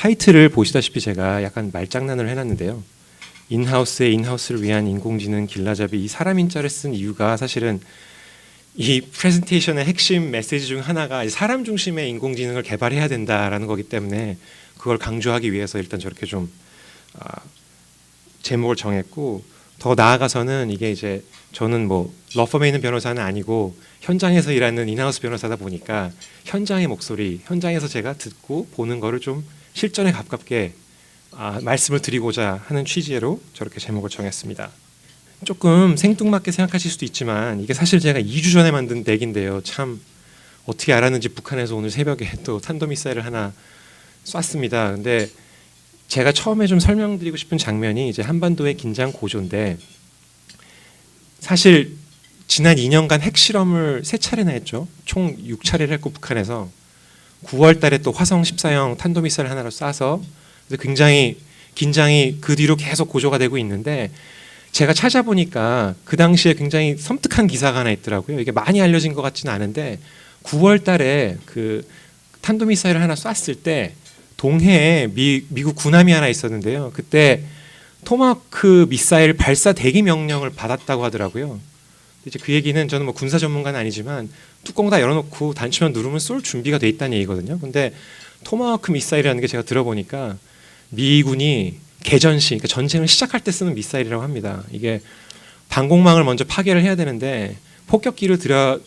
타이틀을 보시다시피 제가 약간 말장난을 해놨는데요. 인하우스의 인하우스를 위한 인공지능 길라잡이, 이 사람 인자를 쓴 이유가 사실은 이 프레젠테이션의 핵심 메시지 중 하나가 사람 중심의 인공지능을 개발해야 된다라는 거기 때문에 그걸 강조하기 위해서 일단 저렇게 좀 제목을 정했고, 더 나아가서는 이게 이제 저는 뭐 러펌에 있는 변호사는 아니고 현장에서 일하는 인하우스 변호사다 보니까 현장의 목소리, 현장에서 제가 듣고 보는 거를 좀 실전에 가깝게 말씀을 드리고자 하는 취지로 저렇게 제목을 정했습니다. 조금 생뚱맞게 생각하실 수도 있지만 이게 사실 제가 2주 전에 만든 덱인데요. 참 어떻게 알았는지 북한에서 오늘 새벽에 또 탄도미사일을 하나 쐈습니다. 근데 제가 처음에 좀 설명드리고 싶은 장면이 이제 한반도의 긴장 고조인데, 사실 지난 2년간 핵실험을 3차례나 했죠. 총 6차례를 했고 북한에서 9월 달에 또 화성 14형 탄도미사일 하나를 쏴서 굉장히 긴장이 그 뒤로 계속 고조가 되고 있는데, 제가 찾아보니까 그 당시에 굉장히 섬뜩한 기사가 하나 있더라고요. 이게 많이 알려진 것 같지는 않은데 9월 달에 그 탄도미사일을 하나 쐈을 때 동해에 미국 군함이 하나 있었는데요. 그때 토마호크 미사일 발사 대기 명령을 받았다고 하더라고요. 이제 그 얘기는, 저는 뭐 군사 전문가는 아니지만 뚜껑 다 열어놓고 단추만 누르면 쏠 준비가 돼 있다는 얘기거든요. 근데 토마호크 미사일이라는 게 제가 들어보니까 미군이 개전시, 그러니까 전쟁을 시작할 때 쓰는 미사일이라고 합니다. 이게 방공망을 먼저 파괴를 해야 되는데 폭격기를 들여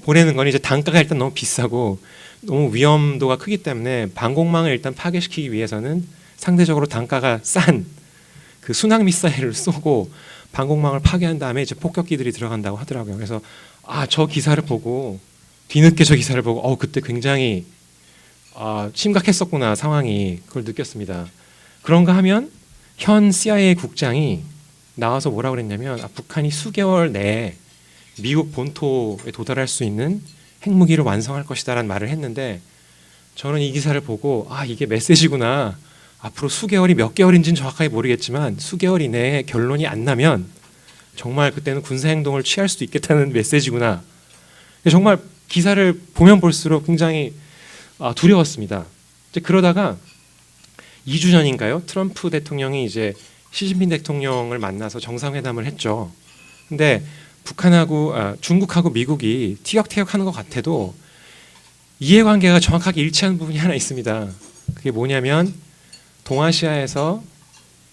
보내는 건 이제 단가가 일단 너무 비싸고 너무 위험도가 크기 때문에 방공망을 일단 파괴시키기 위해서는 상대적으로 단가가 싼 그 순항 미사일을 쏘고 방공망을 파괴한 다음에 이제 폭격기들이 들어간다고 하더라고요. 그래서 저 기사를 보고, 뒤늦게 저 기사를 보고 그때 굉장히 심각했었구나 상황이, 그걸 느꼈습니다. 그런가 하면 현 CIA 국장이 나와서 뭐라고 그랬냐면 북한이 수개월 내에 미국 본토에 도달할 수 있는 핵무기를 완성할 것이다라는 말을 했는데, 저는 이 기사를 보고 이게 메시지구나. 앞으로 수개월이 몇 개월인지는 정확하게 모르겠지만 수개월 이내에 결론이 안 나면 정말 그때는 군사행동을 취할 수도 있겠다는 메시지구나. 정말 기사를 보면 볼수록 굉장히 두려웠습니다. 이제 그러다가 2주 전인가요? 트럼프 대통령이 이제 시진핑 대통령을 만나서 정상회담을 했죠. 근데 북한하고 중국하고 미국이 티격태격하는 것 같아도 이해관계가 정확하게 일치하는 부분이 하나 있습니다. 그게 뭐냐면 동아시아에서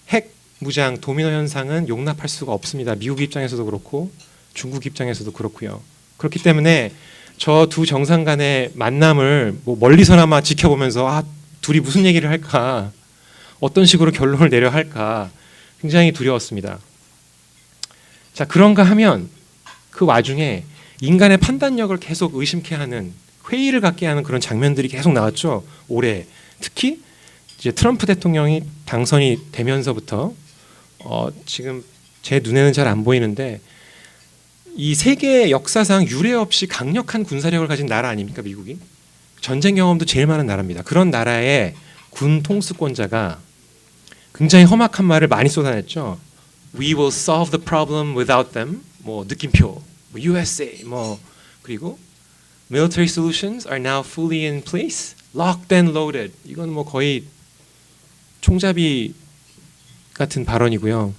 핵 무장 도미노 현상은 용납할 수가 없습니다. 미국 입장에서도 그렇고 중국 입장에서도 그렇고요. 그렇기 때문에 저 두 정상 간의 만남을 뭐 멀리서나마 지켜보면서 둘이 무슨 얘기를 할까, 어떤 식으로 결론을 내려 할까 굉장히 두려웠습니다. 자, 그런가 하면 그 와중에 인간의 판단력을 계속 의심케 하는, 회의를 갖게 하는 그런 장면들이 계속 나왔죠. 올해 특히 이제 트럼프 대통령이 당선이 되면서부터 지금 제 눈에는 잘 안 보이는데 이 세계 역사상 유례 없이 강력한 군사력을 가진 나라 아닙니까, 미국이? 전쟁 경험도 제일 많은 나라입니다. 그런 나라의 군 통수권자가 굉장히 험악한 말을 많이 쏟아냈죠. We will solve the problem without them. 뭐 느낌표, 뭐 USA, 뭐 그리고 military solutions are now fully in place, locked and loaded. 이건 뭐 거의 총잡이 같은 발언이고요.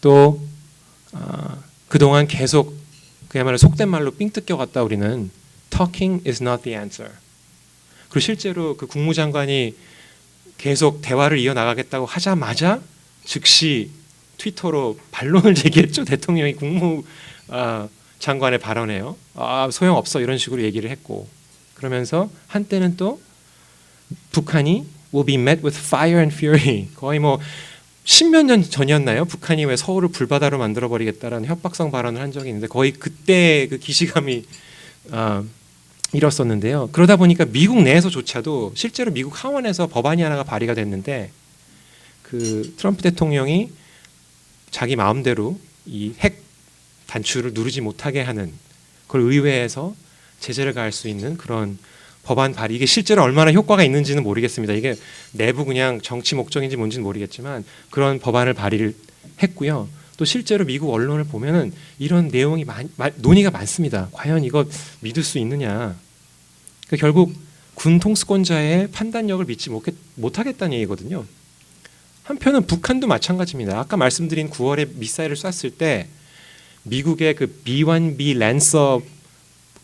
또 그동안 계속 그야말로 속된 말로 삥 뜯겨갔다 우리는 talking is not the answer. 그리고 실제로 그 국무장관이 계속 대화를 이어나가겠다고 하자마자 즉시 트위터로 반론을 제기했죠. 대통령이 국무장관의 발언에요. 소용없어 이런 식으로 얘기를 했고, 그러면서 한때는 또 북한이 will be met with fire and fury. 거의 뭐 십몇 년 전이었나요? 북한이 왜 서울을 불바다로 만들어버리겠다라는 협박성 발언을 한 적이 있는데 거의 그때 그 기시감이 일었었는데요. 그러다 보니까 미국 내에서조차도 실제로 미국 하원에서 법안이 하나가 발의가 됐는데 그 트럼프 대통령이 자기 마음대로 이 핵 단추를 누르지 못하게 하는, 그걸 의회에서 제재를 가할 수 있는 그런 법안 발의, 이게 실제로 얼마나 효과가 있는지는 모르겠습니다. 이게 내부 그냥 정치 목적인지 뭔지는 모르겠지만 그런 법안을 발의를 했고요. 또 실제로 미국 언론을 보면은 이런 내용이 논의가 많습니다. 과연 이거 믿을 수 있느냐. 그러니까 결국 군 통수권자의 판단력을 믿지 못하겠다는 얘기거든요. 한편은 북한도 마찬가지입니다. 아까 말씀드린 9월에 미사일을 쐈을 때 미국의 그 B-1B 랜서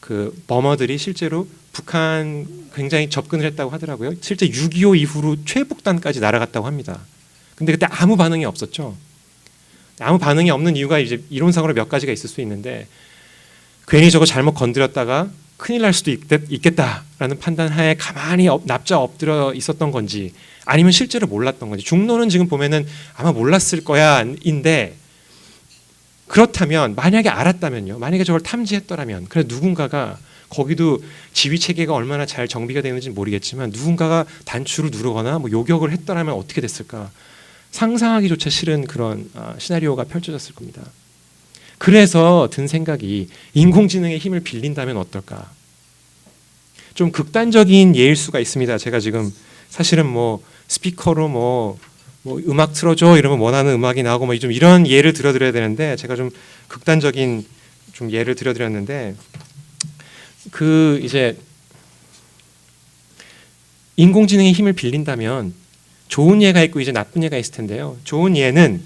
그 버머들이 실제로 북한 굉장히 접근을 했다고 하더라고요. 실제 6.25 이후로 최북단까지 날아갔다고 합니다. 근데 그때 아무 반응이 없었죠. 아무 반응이 없는 이유가 이제 이론상으로 몇 가지가 있을 수 있는데, 괜히 저거 잘못 건드렸다가 큰일 날 수도 있겠다라는 판단 하에 가만히 납작 엎드려 있었던 건지, 아니면 실제로 몰랐던 건지. 중론은 지금 보면은 아마 몰랐을 거야인데, 그렇다면 만약에 알았다면요, 만약에 저걸 탐지했더라면, 그래 누군가가, 거기도 지휘 체계가 얼마나 잘 정비가 되는지 모르겠지만 누군가가 단추를 누르거나 뭐 요격을 했더라면 어떻게 됐을까, 상상하기조차 싫은 그런 시나리오가 펼쳐졌을 겁니다. 그래서 든 생각이, 인공지능의 힘을 빌린다면 어떨까. 좀 극단적인 예일 수가 있습니다. 제가 지금 사실은 뭐 스피커로 뭐 음악 틀어줘 이러면 원하는 음악이 나오고 뭐 좀 이런 예를 들어드려야 되는데, 제가 좀 극단적인 좀 예를 들어드렸는데, 그 이제 인공지능의 힘을 빌린다면 좋은 예가 있고 이제 나쁜 예가 있을 텐데요. 좋은 예는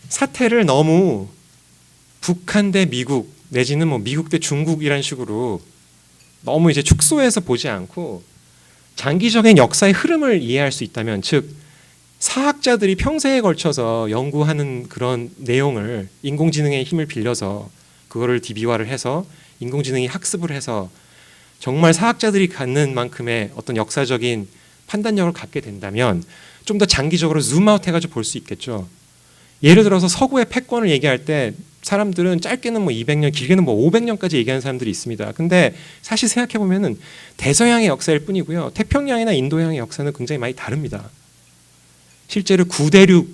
사태를 너무 북한 대 미국 내지는 뭐 미국 대 중국이란 식으로 너무 이제 축소해서 보지 않고 장기적인 역사의 흐름을 이해할 수 있다면, 즉 사학자들이 평생에 걸쳐서 연구하는 그런 내용을 인공지능의 힘을 빌려서 그거를 DB화를 해서 인공지능이 학습을 해서 정말 사학자들이 갖는 만큼의 어떤 역사적인 판단력을 갖게 된다면 좀 더 장기적으로 줌아웃 해가지고 볼 수 있겠죠. 예를 들어서 서구의 패권을 얘기할 때 사람들은 짧게는 뭐 200년, 길게는 뭐 500년까지 얘기하는 사람들이 있습니다. 근데 사실 생각해 보면은 대서양의 역사일 뿐이고요, 태평양이나 인도양의 역사는 굉장히 많이 다릅니다. 실제로 구대륙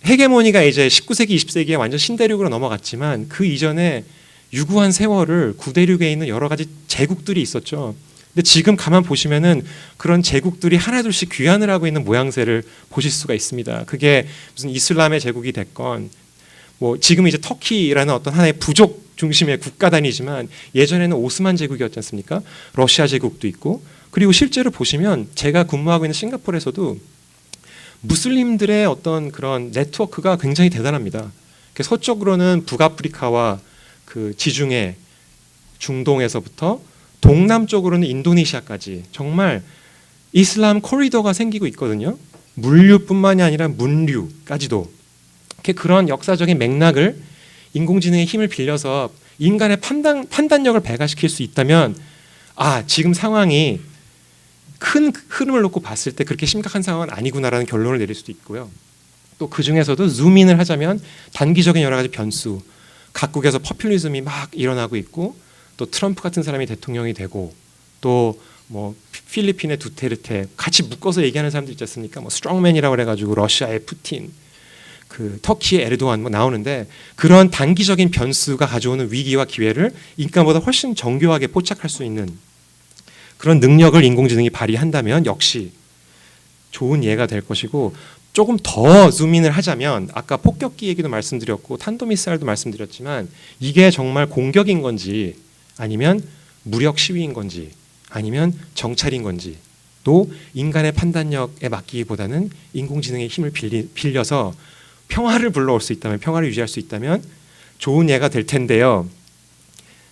헤게모니가 이제 19세기, 20세기에 완전 신대륙으로 넘어갔지만 그 이전에 유구한 세월을 구대륙에 있는 여러 가지 제국들이 있었죠. 근데 지금 가만 보시면은 그런 제국들이 하나둘씩 귀환을 하고 있는 모양새를 보실 수가 있습니다. 그게 무슨 이슬람의 제국이 됐건, 뭐 지금 이제 터키라는 어떤 하나의 부족 중심의 국가단이지만 예전에는 오스만 제국이었지 않습니까? 러시아 제국도 있고, 그리고 실제로 보시면 제가 근무하고 있는 싱가포르에서도 무슬림들의 어떤 그런 네트워크가 굉장히 대단합니다. 서쪽으로는 북아프리카와 그 지중해, 중동에서부터 동남쪽으로는 인도네시아까지 정말 이슬람 코리도가 생기고 있거든요. 물류뿐만이 아니라 문류까지도. 그런 역사적인 맥락을 인공지능의 힘을 빌려서 인간의 판단력을 배가시킬 수 있다면, 지금 상황이 큰 흐름을 놓고 봤을 때 그렇게 심각한 상황은 아니구나라는 결론을 내릴 수도 있고요. 또 그 중에서도 줌인을 하자면 단기적인 여러 가지 변수, 각국에서 퍼퓰리즘이 막 일어나고 있고, 또 트럼프 같은 사람이 대통령이 되고, 또 뭐 필리핀의 두테르테, 같이 묶어서 얘기하는 사람들 있지 않습니까? 뭐 스트롱맨이라고 그래가지고 러시아의 푸틴, 그 터키의 에르도안 뭐 나오는데, 그런 단기적인 변수가 가져오는 위기와 기회를 인간보다 훨씬 정교하게 포착할 수 있는 그런 능력을 인공지능이 발휘한다면 역시 좋은 예가 될 것이고, 조금 더 줌인을 하자면 아까 폭격기 얘기도 말씀드렸고 탄도미사일도 말씀드렸지만, 이게 정말 공격인 건지 아니면 무력 시위인 건지 아니면 정찰인 건지 또 인간의 판단력에 맡기기보다는 인공지능의 힘을 빌려서 평화를 불러올 수 있다면, 평화를 유지할 수 있다면 좋은 예가 될 텐데요.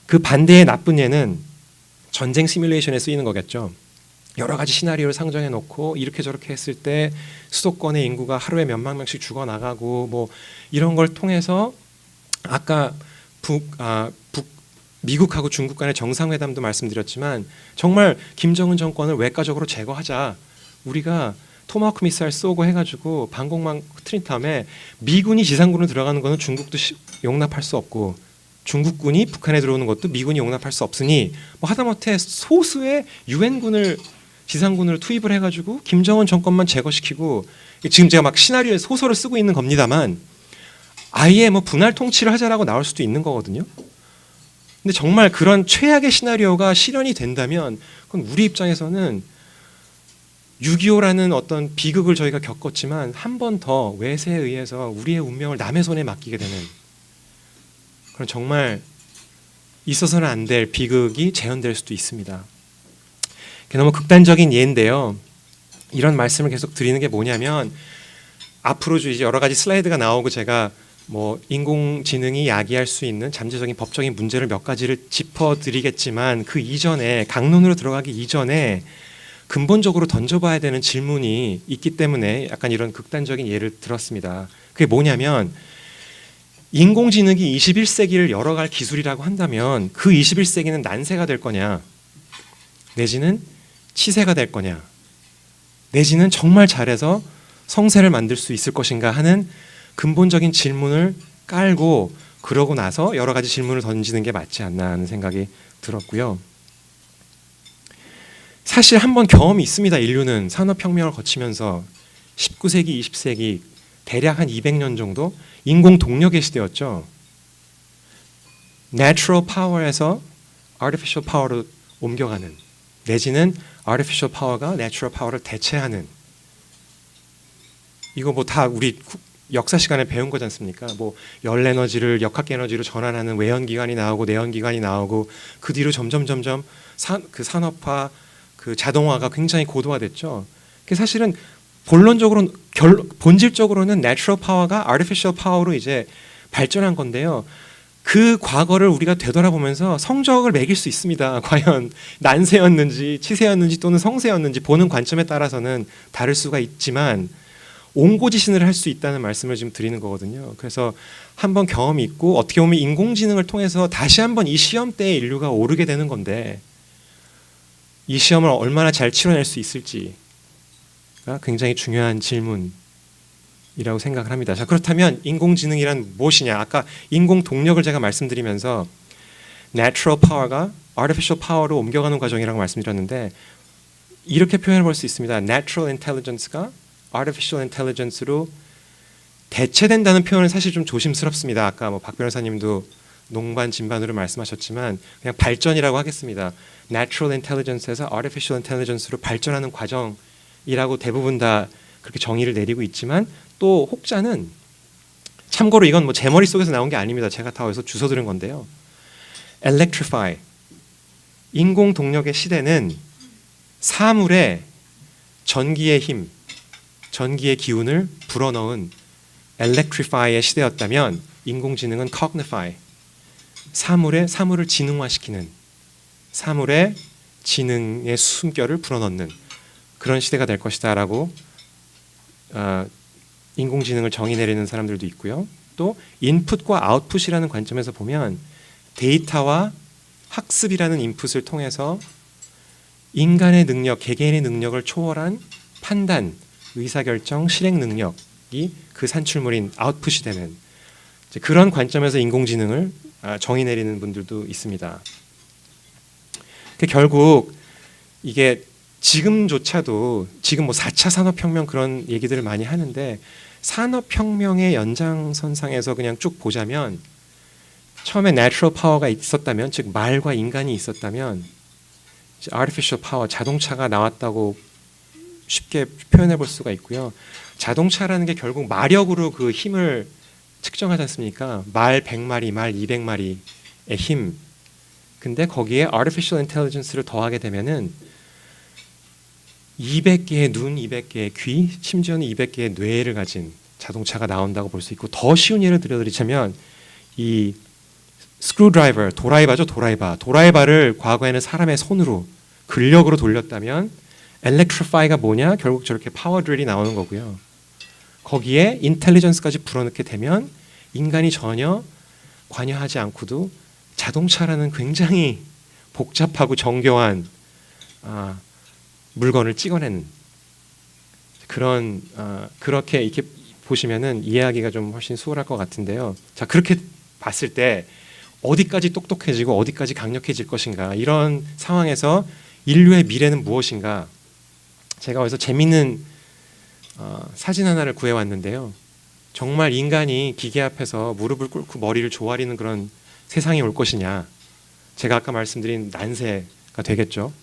그 반대의 나쁜 예는 전쟁 시뮬레이션에 쓰이는 거겠죠. 여러 가지 시나리오를 상정해 놓고 이렇게 저렇게 했을 때 수도권의 인구가 하루에 몇만 명씩 죽어나가고 뭐 이런 걸 통해서, 아까 미국하고 중국 간의 정상회담도 말씀드렸지만 정말 김정은 정권을 외과적으로 제거하자, 우리가 토마호크 미사일 쏘고 해가지고 방공망 트린 다음에 미군이 지상군으로 들어가는 거는 중국도 용납할 수 없고 중국군이 북한에 들어오는 것도 미군이 용납할 수 없으니 뭐 하다못해 소수의 유엔군을 지상군으로 투입을 해가지고 김정은 정권만 제거시키고, 지금 제가 막 시나리오에 소설을 쓰고 있는 겁니다만 아예 뭐 분할 통치를 하자라고 나올 수도 있는 거거든요. 근데 정말 그런 최악의 시나리오가 실현이 된다면 그건 우리 입장에서는 6.25라는 어떤 비극을 저희가 겪었지만 한 번 더 외세에 의해서 우리의 운명을 남의 손에 맡기게 되는 그런 정말 있어서는 안 될 비극이 재현될 수도 있습니다. 너무 극단적인 예인데요. 이런 말씀을 계속 드리는 게 뭐냐면 앞으로 이제 여러 가지 슬라이드가 나오고 제가 뭐 인공지능이 야기할 수 있는 잠재적인 법적인 문제를 몇 가지를 짚어드리겠지만 그 이전에 강론으로 들어가기 이전에 근본적으로 던져봐야 되는 질문이 있기 때문에 약간 이런 극단적인 예를 들었습니다. 그게 뭐냐면 인공지능이 21세기를 열어갈 기술이라고 한다면 그 21세기는 난세가 될 거냐 내지는 치세가 될 거냐 내지는 정말 잘해서 성세를 만들 수 있을 것인가 하는 근본적인 질문을 깔고 그러고 나서 여러 가지 질문을 던지는 게 맞지 않나 하는 생각이 들었고요. 사실 한번 경험이 있습니다. 인류는 산업혁명을 거치면서 19세기, 20세기 대략 한 200년 정도 인공동력의 시대였죠. Natural power에서 artificial power로 옮겨가는 내지는 artificial power가 natural power를 대체하는 이거 뭐 다 우리 역사 시간에 배운 거지 않습니까? 뭐 열 에너지를 역학 에너지로 전환하는 외연기관이 나오고 내연기관이 나오고 그 뒤로 점점 그 산업화, 그 자동화가 굉장히 고도화됐죠. 그 사실은 본질적으로는 natural power가 artificial power로 이제 발전한 건데요. 그 과거를 우리가 되돌아보면서 성적을 매길 수 있습니다. 과연 난세였는지 치세였는지 또는 성세였는지 보는 관점에 따라서는 다를 수가 있지만 옹고지신을 할 수 있다는 말씀을 지금 드리는 거거든요. 그래서 한번 경험이 있고 어떻게 보면 인공지능을 통해서 다시 한번 이 시험대에 인류가 오르게 되는 건데 이 시험을 얼마나 잘 치러낼 수 있을지가 굉장히 중요한 질문이라고 생각을 합니다. 자, 그렇다면 인공지능이란 무엇이냐? 아까 인공동력을 제가 말씀드리면서 natural power가 artificial power로 옮겨가는 과정이라고 말씀드렸는데 이렇게 표현해 볼 수 있습니다. natural intelligence가 artificial intelligence로 대체된다는 표현은 사실 좀 조심스럽습니다. 아까 뭐 박 변호사님도 농반 진반으로 말씀하셨지만 그냥 발전이라고 하겠습니다. natural intelligence에서 artificial intelligence로 발전하는 과정이라고 대부분 다 그렇게 정의를 내리고 있지만 또 혹자는 참고로 이건 뭐 제 머릿속에서 나온 게 아닙니다. 제가 다 어디서 주워 들은 건데요. electrify 인공동력의 시대는 사물에 전기의 힘 전기의 기운을 불어넣은 electrify의 시대였다면 인공지능은 cognify 사물을 지능화시키는 사물의 지능의 숨결을 불어넣는 그런 시대가 될 것이다 라고 인공지능을 정의 내리는 사람들도 있고요. 또 인풋과 아웃풋이라는 관점에서 보면 데이터와 학습이라는 인풋을 통해서 인간의 능력, 개개인의 능력을 초월한 판단, 의사결정, 실행 능력이 그 산출물인 아웃풋이 되는 그런 관점에서 인공지능을 정의 내리는 분들도 있습니다. 결국 이게 지금조차도 지금 뭐 4차 산업혁명 그런 얘기들을 많이 하는데 산업혁명의 연장선상에서 그냥 쭉 보자면 처음에 natural power가 있었다면 즉 말과 인간이 있었다면 artificial power 자동차가 나왔다고 쉽게 표현해 볼 수가 있고요. 자동차라는 게 결국 마력으로 그 힘을 측정하지 않습니까? 말 100마리, 말 200마리의 힘. 근데 거기에 artificial intelligence를 더하게 되면은 200개의 눈, 200개의 귀, 심지어는 200개의 뇌를 가진 자동차가 나온다고 볼 수 있고 더 쉬운 예를 들어드리자면 이 스크루드라이버, 도라이바죠, 도라이바를 과거에는 사람의 손으로 근력으로 돌렸다면 electrify가 뭐냐? 결국 저렇게 파워드릴이 나오는 거고요. 거기에 인텔리전스까지 불어넣게 되면 인간이 전혀 관여하지 않고도 자동차라는 굉장히 복잡하고 정교한 물건을 찍어내는 그런 그렇게 이렇게 보시면은 이해하기가 좀 훨씬 수월할 것 같은데요. 자, 그렇게 봤을 때 어디까지 똑똑해지고 어디까지 강력해질 것인가 이런 상황에서 인류의 미래는 무엇인가? 제가 어디서 재미있는 사진 하나를 구해왔는데요. 정말 인간이 기계 앞에서 무릎을 꿇고 머리를 조아리는 그런 세상이 올 것이냐. 제가 아까 말씀드린 난세가 되겠죠.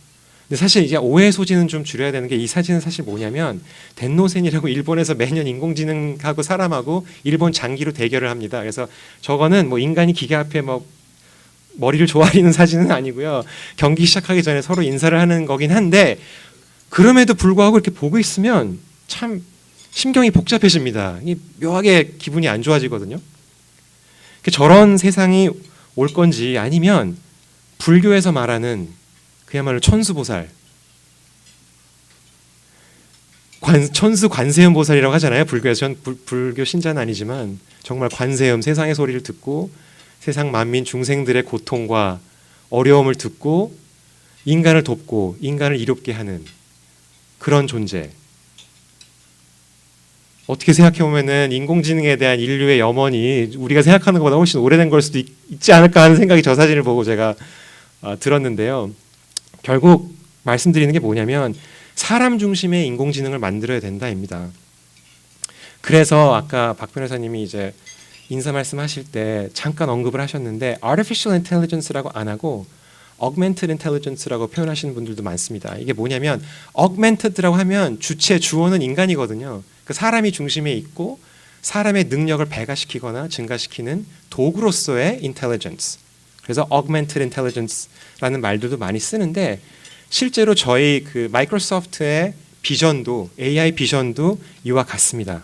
근데 사실 이제 오해 소지는 좀 줄여야 되는 게 이 사진은 사실 뭐냐면 덴노센이라고 일본에서 매년 인공지능하고 사람하고 일본 장기로 대결을 합니다. 그래서 저거는 뭐 인간이 기계 앞에 뭐 머리를 조아리는 사진은 아니고요. 경기 시작하기 전에 서로 인사를 하는 거긴 한데 그럼에도 불구하고 이렇게 보고 있으면 참 심경이 복잡해집니다. 묘하게 기분이 안 좋아지거든요. 저런 세상이 올 건지 아니면 불교에서 말하는 그야말로 천수보살, 천수 관세음 보살이라고 하잖아요. 불교에서. 전 불교 신자는 아니지만 정말 관세음, 세상의 소리를 듣고 세상 만민 중생들의 고통과 어려움을 듣고 인간을 돕고 인간을 이롭게 하는 그런 존재. 어떻게 생각해보면은 인공지능에 대한 인류의 염원이 우리가 생각하는 것보다 훨씬 오래된 걸 수도 있지 않을까 하는 생각이 저 사진을 보고 제가 들었는데요. 결국 말씀드리는 게 뭐냐면 사람 중심의 인공지능을 만들어야 된다입니다. 그래서 아까 박 변호사님이 이제 인사 말씀하실 때 잠깐 언급을 하셨는데 artificial intelligence라고 안 하고 augmented intelligence라고 표현하시는 분들도 많습니다. 이게 뭐냐면 augmented라고 하면 주체 주어는 인간이거든요. 그 사람이 중심에 있고 사람의 능력을 배가시키거나 증가시키는 도구로서의 intelligence. 그래서 augmented intelligence라는 말들도 많이 쓰는데 실제로 저희 그 마이크로소프트의 비전도 AI 비전도 이와 같습니다.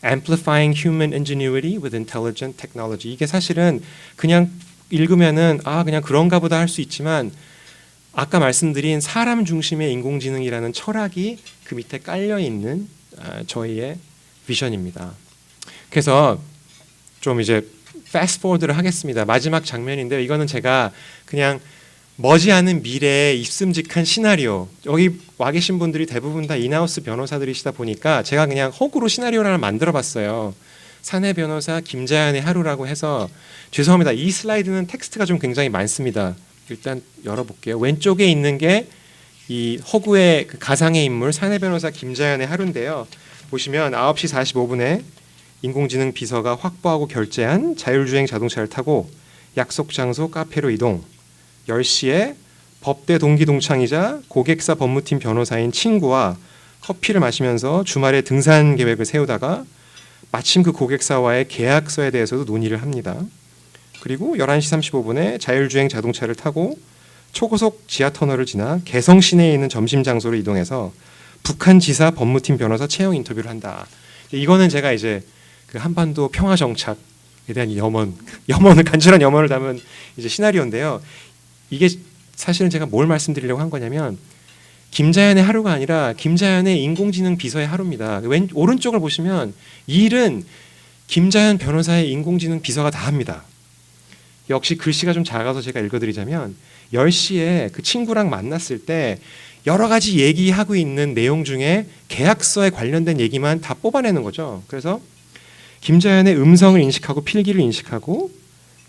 Amplifying human ingenuity with intelligent technology. 이게 사실은 그냥 읽으면은 그냥 그런가 보다 할 수 있지만 아까 말씀드린 사람 중심의 인공지능이라는 철학이 그 밑에 깔려 있는 저희의 비전입니다. 그래서 좀 이제 패스트 포워드를 하겠습니다. 마지막 장면인데요. 이거는 제가 그냥 머지않은 미래의 있음직한 시나리오. 여기 와 계신 분들이 대부분 다 인하우스 변호사들이시다 보니까 제가 그냥 허구로 시나리오를 하나 만들어 봤어요. 사내 변호사 김자연의 하루라고 해서 죄송합니다. 이 슬라이드는 텍스트가 좀 굉장히 많습니다. 일단 열어볼게요. 왼쪽에 있는 게 이 허구의 그 가상의 인물 사내 변호사 김자연의 하루인데요. 보시면 9시 45분에 인공지능 비서가 확보하고 결제한 자율주행 자동차를 타고 약속 장소 카페로 이동. 10시에 법대 동기 동창이자 고객사 법무팀 변호사인 친구와 커피를 마시면서 주말에 등산 계획을 세우다가 마침 그 고객사와의 계약서에 대해서도 논의를 합니다. 그리고 11시 35분에 자율주행 자동차를 타고 초고속 지하터널을 지나 개성 시내에 있는 점심 장소로 이동해서 북한 지사 법무팀 변호사 채용 인터뷰를 한다. 이거는 제가 이제 그 한반도 평화 정착에 대한 염원을 간절한 염원을 담은 이제 시나리오인데요. 이게 사실은 제가 뭘 말씀드리려고 한 거냐면 김자연의 하루가 아니라 김자연의 인공지능 비서의 하루입니다. 오른쪽을 보시면 이 일은 김자연 변호사의 인공지능 비서가 다 합니다. 역시 글씨가 좀 작아서 제가 읽어드리자면 10시에 그 친구랑 만났을 때 여러 가지 얘기하고 있는 내용 중에 계약서에 관련된 얘기만 다 뽑아내는 거죠. 그래서 김자연의 음성을 인식하고 필기를 인식하고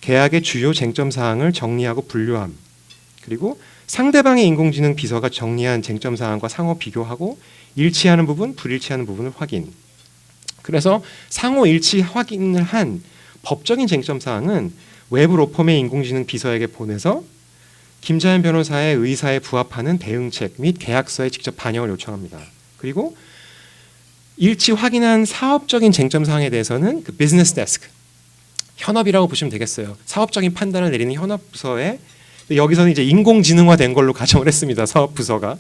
계약의 주요 쟁점 사항을 정리하고 분류함. 그리고 상대방의 인공지능 비서가 정리한 쟁점 사항과 상호 비교하고 일치하는 부분, 불일치하는 부분을 확인. 그래서 상호 일치 확인을 한 법적인 쟁점 사항은 외부 로펌의 인공지능 비서에게 보내서 김자연 변호사의 의사에 부합하는 대응책 및 계약서에 직접 반영을 요청합니다. 그리고 일치 확인한 사업적인 쟁점 사항에 대해서는 그 비즈니스 데스크, 현업이라고 보시면 되겠어요. 사업적인 판단을 내리는 현업 부서에 여기서는 이제 인공지능화된 걸로 가정을 했습니다. 사업 부서가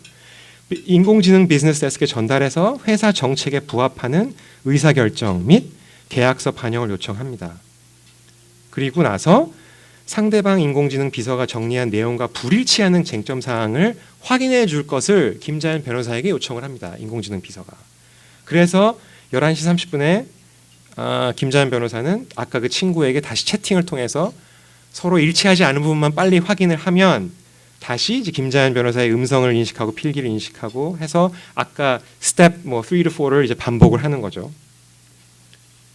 인공지능 비즈니스 데스크에 전달해서 회사 정책에 부합하는 의사결정 및 계약서 반영을 요청합니다. 그리고 나서 상대방 인공지능 비서가 정리한 내용과 불일치하는 쟁점 사항을 확인해 줄 것을 김자연 변호사에게 요청을 합니다. 인공지능 비서가. 그래서 11시 30분에 김자연 변호사는 아까 그 친구에게 다시 채팅을 통해서 서로 일치하지 않은 부분만 빨리 확인을 하면 다시 이제 김자연 변호사의 음성을 인식하고 필기를 인식하고 해서 아까 스텝 3 to 4를 이제 반복을 하는 거죠.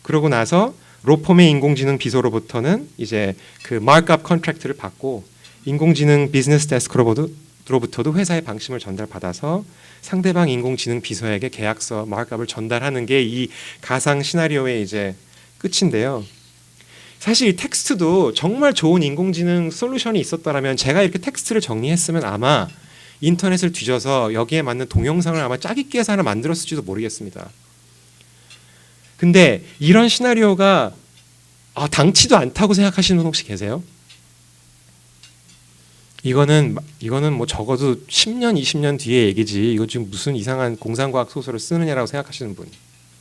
그러고 나서 로펌의 인공지능 비서로부터는 이제 그 마크업 컨트랙트를 받고 인공지능 비즈니스 데스크로부터도 회사의 방침을 전달받아서 상대방 인공지능 비서에게 계약서 마크업을 전달하는 게 이 가상 시나리오의 이제 끝인데요. 사실 이 텍스트도 정말 좋은 인공지능 솔루션이 있었다라면 제가 이렇게 텍스트를 정리했으면 아마 인터넷을 뒤져서 여기에 맞는 동영상을 아마 짜깁기 해서 하나 만들었을지도 모르겠습니다. 근데 이런 시나리오가 당치도 않다고 생각하시는 분 혹시 계세요? 이거는 뭐 적어도 10년, 20년 뒤의 얘기지. 이거 지금 무슨 이상한 공상과학 소설을 쓰느냐라고 생각하시는 분.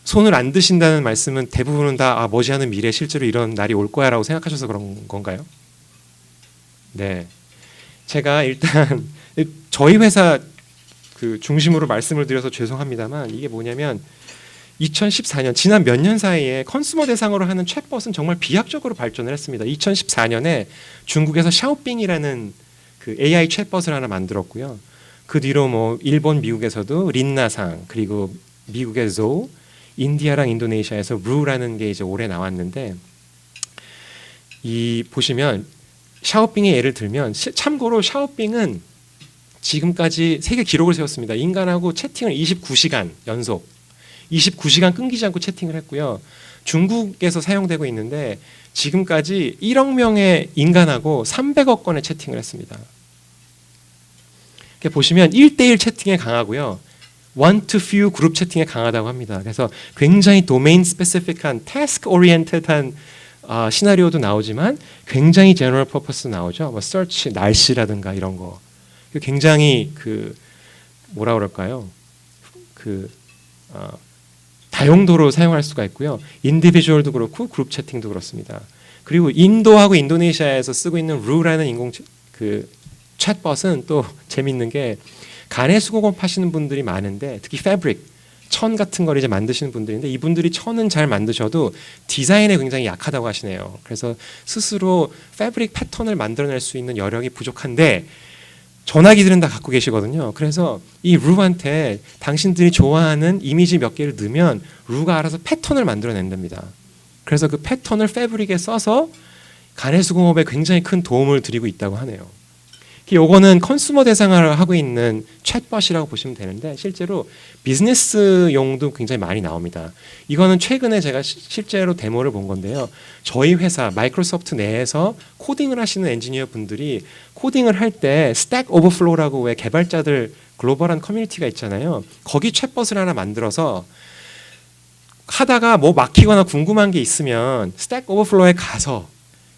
손을 안 드신다는 말씀은 대부분은 다 머지않은 미래에 실제로 이런 날이 올 거야라고 생각하셔서 그런 건가요? 네. 제가 일단 저희 회사 그 중심으로 말씀을 드려서 죄송합니다만 이게 뭐냐면 2014년 지난 몇 년 사이에 컨슈머 대상으로 하는 챗봇은 정말 비약적으로 발전을 했습니다. 2014년에 중국에서 샤오빙이라는 그 AI 챗봇을 하나 만들었고요. 그 뒤로 뭐 일본, 미국에서도 린나상, 그리고 미국의 조, 인디아랑 인도네시아에서 루라는 게 이제 올해 나왔는데, 이 보시면 샤오빙의 예를 들면, 참고로 샤오빙은 지금까지 세계 기록을 세웠습니다. 인간하고 채팅을 29시간 연속 29시간 끊기지 않고 채팅을 했고요. 중국에서 사용되고 있는데 지금까지 1억 명의 인간하고 300억 건의 채팅을 했습니다. 이렇게 보시면 1대1 채팅에 강하고요. one to few 그룹 채팅에 강하다고 합니다. 그래서 굉장히 도메인 스페시픽한 태스크 오리엔티드한 시나리오도 나오지만 굉장히 제너럴 퍼포스 나오죠. 뭐 서치, 날씨라든가 이런 거. 굉장히 그 뭐라 그럴까요? 다용도로 사용할 수가 있고요. 인디비주얼도 그렇고 그룹 채팅도 그렇습니다. 그리고 인도하고 인도네시아에서 쓰고 있는 루라는 인공 그 챗봇은 또 재밌는 게 간의 수공업 하시는 분들이 많은데 특히 패브릭, 천 같은 걸 이제 만드시는 분들인데 이분들이 천은 잘 만드셔도 디자인에 굉장히 약하다고 하시네요. 그래서 스스로 패브릭 패턴을 만들어낼 수 있는 여력이 부족한데 전화기들은 다 갖고 계시거든요. 그래서 이 루한테 당신들이 좋아하는 이미지 몇 개를 넣으면 루가 알아서 패턴을 만들어낸답니다. 그래서 그 패턴을 패브릭에 써서 간해수공업에 굉장히 큰 도움을 드리고 있다고 하네요. 요거는 컨슈머 대상을 하고 있는 챗봇이라고 보시면 되는데 실제로 비즈니스용도 굉장히 많이 나옵니다. 이거는 최근에 제가 실제로 데모를 본 건데요. 저희 회사 마이크로소프트 내에서 코딩을 하시는 엔지니어 분들이 코딩을 할 때 스택 오버플로우라고 왜 개발자들 글로벌한 커뮤니티가 있잖아요. 거기 챗봇을 하나 만들어서 하다가 뭐 막히거나 궁금한 게 있으면 스택 오버플로우에 가서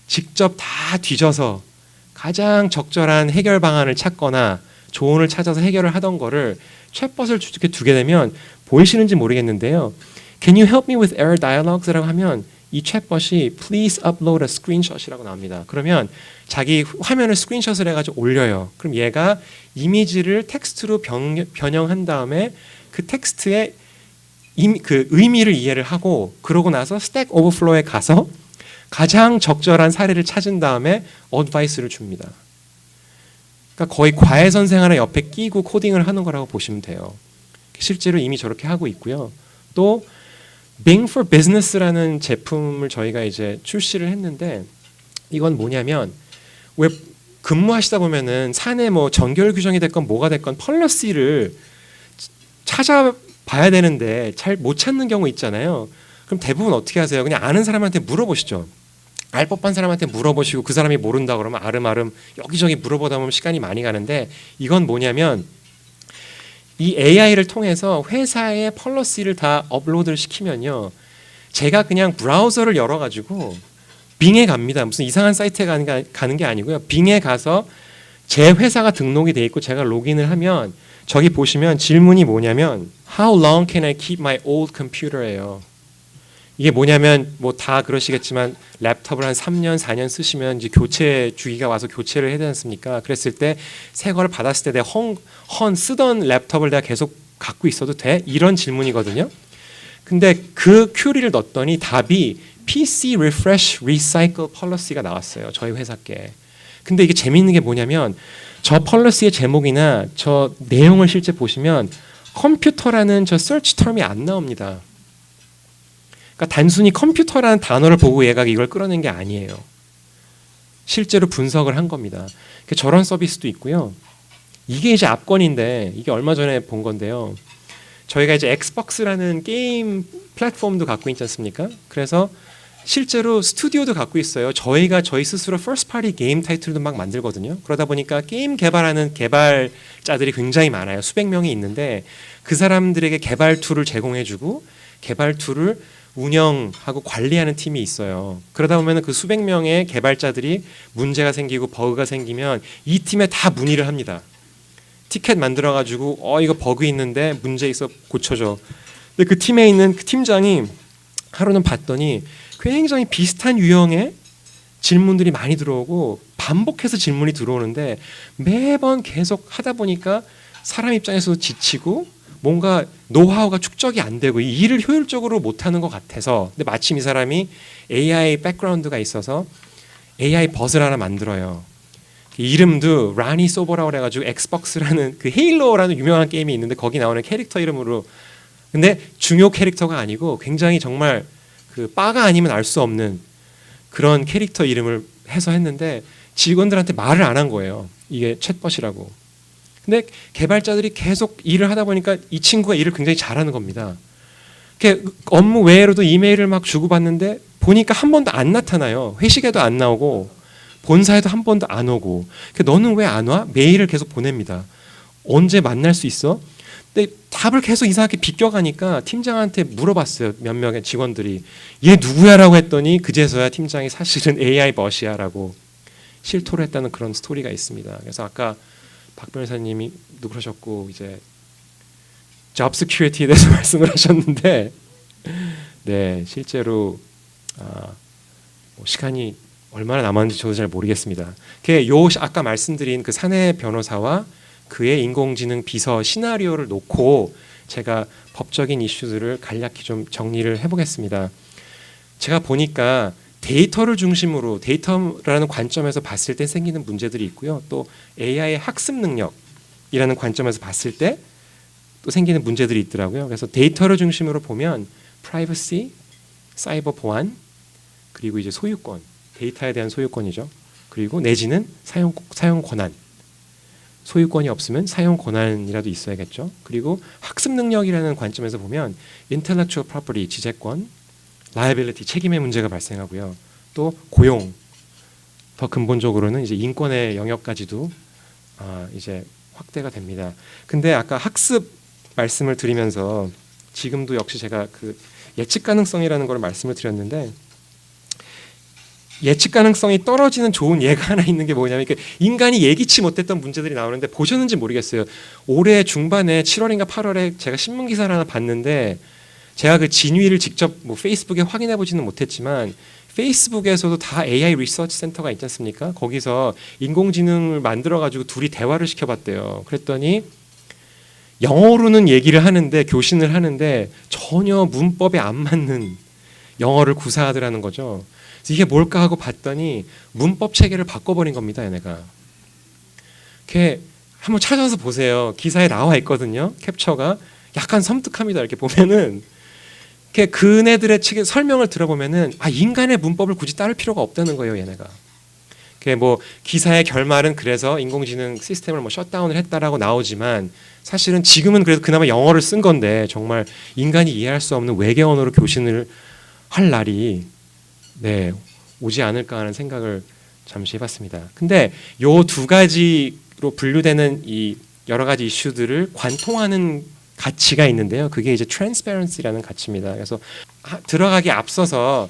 직접 다 뒤져서 가장 적절한 해결 방안을 찾거나 조언을 찾아서 해결을 하던 거를 챗봇을 이렇게 두게 되면 보이시는지 모르겠는데요. Can you help me with error dialogues라고 하면 이 챗봇이 please upload a screenshot이라고 나옵니다. 그러면 자기 화면을 스크린샷을 해가지고 올려요. 그럼 얘가 이미지를 텍스트로 변형한 다음에 그 텍스트의 그 의미를 이해를 하고 그러고 나서 스택 오버플로우에 가서 가장 적절한 사례를 찾은 다음에 어드바이스를 줍니다. 그러니까 거의 과외 선생 하나 옆에 끼고 코딩을 하는 거라고 보시면 돼요. 실제로 이미 저렇게 하고 있고요. 또 Bing for Business라는 제품을 저희가 이제 출시를 했는데 이건 뭐냐면 왜 근무하시다 보면은 산에 뭐 전결 규정이 됐건 뭐가 됐건 펄러시를 찾아봐야 되는데 잘 못 찾는 경우 있잖아요. 그럼 대부분 어떻게 하세요? 그냥 아는 사람한테 물어보시죠. 알 법한 사람한테 물어보시고 그 사람이 모른다 그러면 아름아름 여기저기 물어보다 보면 시간이 많이 가는데 이건 뭐냐면 이 AI를 통해서 회사의 펄러시를 다 업로드를 시키면요. 제가 그냥 브라우저를 열어가지고 빙에 갑니다. 무슨 이상한 사이트에 가는 게 아니고요. 빙에 가서 제 회사가 등록이 돼 있고 제가 로그인을 하면 저기 보시면 질문이 뭐냐면 How long can I keep my old computer예요. 이게 뭐냐면 뭐 다 그러시겠지만 랩톱을 한 3년, 4년 쓰시면 이제 교체 주기가 와서 교체를 해야 되지 않습니까? 그랬을 때 새 거를 받았을 때 내가 쓰던 랩톱을 내가 계속 갖고 있어도 돼? 이런 질문이거든요. 근데 그 큐리를 넣었더니 답이 PC Refresh Recycle Policy가 나왔어요. 저희 회사께. 근데 이게 재미있는 게 뭐냐면 저 펄러시의 제목이나 저 내용을 실제 보시면 컴퓨터라는 저 서치 텀이 안 나옵니다. 그러니까 단순히 컴퓨터라는 단어를 보고 얘가 이걸 끌어낸 게 아니에요. 실제로 분석을 한 겁니다. 저런 서비스도 있고요. 이게 이제 압권인데 이게 얼마 전에 본 건데요. 저희가 이제 엑스박스라는 게임 플랫폼도 갖고 있지 않습니까? 그래서 실제로 스튜디오도 갖고 있어요. 저희가 저희 스스로 퍼스트 파티 게임 타이틀도 막 만들거든요. 그러다 보니까 게임 개발하는 개발자들이 굉장히 많아요. 수백 명이 있는데 그 사람들에게 개발 툴을 제공해주고 개발 툴을 운영하고 관리하는 팀이 있어요. 그러다 보면 그 수백 명의 개발자들이 문제가 생기고 버그가 생기면 이 팀에 다 문의를 합니다. 티켓 만들어가지고 이거 버그 있는데 문제 있어 고쳐줘. 근데 그 팀에 있는 그 팀장이 하루는 봤더니 굉장히 비슷한 유형의 질문들이 많이 들어오고 반복해서 질문이 들어오는데 매번 계속 하다 보니까 사람 입장에서도 지치고 뭔가 노하우가 축적이 안 되고 이 일을 효율적으로 못하는 것 같아서, 근데 마침 이 사람이 AI 백그라운드가 있어서 AI 벗을 하나 만들어요. 이름도 라니 소버라고 해가지고 엑스박스라는 그 헤일로라는 유명한 게임이 있는데 거기 나오는 캐릭터 이름으로, 근데 중요 캐릭터가 아니고 굉장히 정말 그 빠가 아니면 알 수 없는 그런 캐릭터 이름을 해서 했는데 직원들한테 말을 안 한 거예요. 이게 챗봇이라고. 근데 개발자들이 계속 일을 하다 보니까 이 친구가 일을 굉장히 잘하는 겁니다. 업무 외로도 이메일을 막 주고받는데 보니까 한 번도 안 나타나요. 회식에도 안 나오고 본사에도 한 번도 안 오고. 너는 왜 안 와? 메일을 계속 보냅니다. 언제 만날 수 있어? 근데 답을 계속 이상하게 비껴가니까 팀장한테 물어봤어요. 몇 명의 직원들이. 얘 누구야라고 했더니 그제서야 팀장이 사실은 AI 벗이야라고 실토를 했다는 그런 스토리가 있습니다. 그래서 아까 박 변호사님도 그러셨고 이제 job security에 대해서 말씀을 하셨는데, 네 실제로 뭐 시간이 얼마나 남았는지 저도 잘 모르겠습니다. 아까 말씀드린 그 사내 변호사와 그의 인공지능 비서 시나리오를 놓고 제가 법적인 이슈들을 간략히 좀 정리를 해보겠습니다. 제가 보니까 데이터를 중심으로 데이터라는 관점에서 봤을 때 생기는 문제들이 있고요. 또 AI의 학습 능력이라는 관점에서 봤을 때 또 생기는 문제들이 있더라고요. 그래서 데이터를 중심으로 보면 프라이버시, 사이버 보안, 그리고 이제 소유권, 데이터에 대한 소유권이죠. 그리고 내지는 사용 권한. 소유권이 없으면 사용 권한이라도 있어야겠죠. 그리고 학습 능력이라는 관점에서 보면 intellectual property, 지재권, liability, 책임의 문제가 발생하고요. 또 고용, 더 근본적으로는 이제 인권의 영역까지도 이제 확대가 됩니다. 근데 아까 학습 말씀을 드리면서 지금도 역시 제가 그 예측 가능성이라는 걸 말씀을 드렸는데, 예측 가능성이 떨어지는 좋은 예가 하나 있는 게 뭐냐면 인간이 예기치 못했던 문제들이 나오는데 보셨는지 모르겠어요. 올해 중반에 7월인가 8월에 제가 신문 기사를 하나 봤는데, 제가 그 진위를 직접 뭐 페이스북에 확인해 보지는 못했지만 페이스북에서도 다 AI 리서치 센터가 있지 않습니까? 거기서 인공지능을 만들어 가지고 둘이 대화를 시켜봤대요. 그랬더니 영어로는 얘기를 하는데, 교신을 하는데 전혀 문법에 안 맞는 영어를 구사하더라는 거죠. 그래서 이게 뭘까 하고 봤더니 문법 체계를 바꿔버린 겁니다. 얘네가. 이렇게 한번 찾아서 보세요. 기사에 나와 있거든요. 캡처가 약간 섬뜩합니다. 이렇게 보면은 그네들의 설명을 들어보면은 인간의 문법을 굳이 따를 필요가 없다는 거예요. 얘네가. 뭐 기사의 결말은 그래서 인공지능 시스템을 뭐 셧다운을 했다라고 나오지만 사실은 지금은 그래도 그나마 영어를 쓴 건데 정말 인간이 이해할 수 없는 외계 언어로 교신을 할 날이 오지 않을까 하는 생각을 잠시 해봤습니다. 근데 요 두 가지로 분류되는 이 여러 가지 이슈들을 관통하는 가치가 있는데요. 그게 이제 transparency라는 가치입니다. 그래서 들어가기 앞서서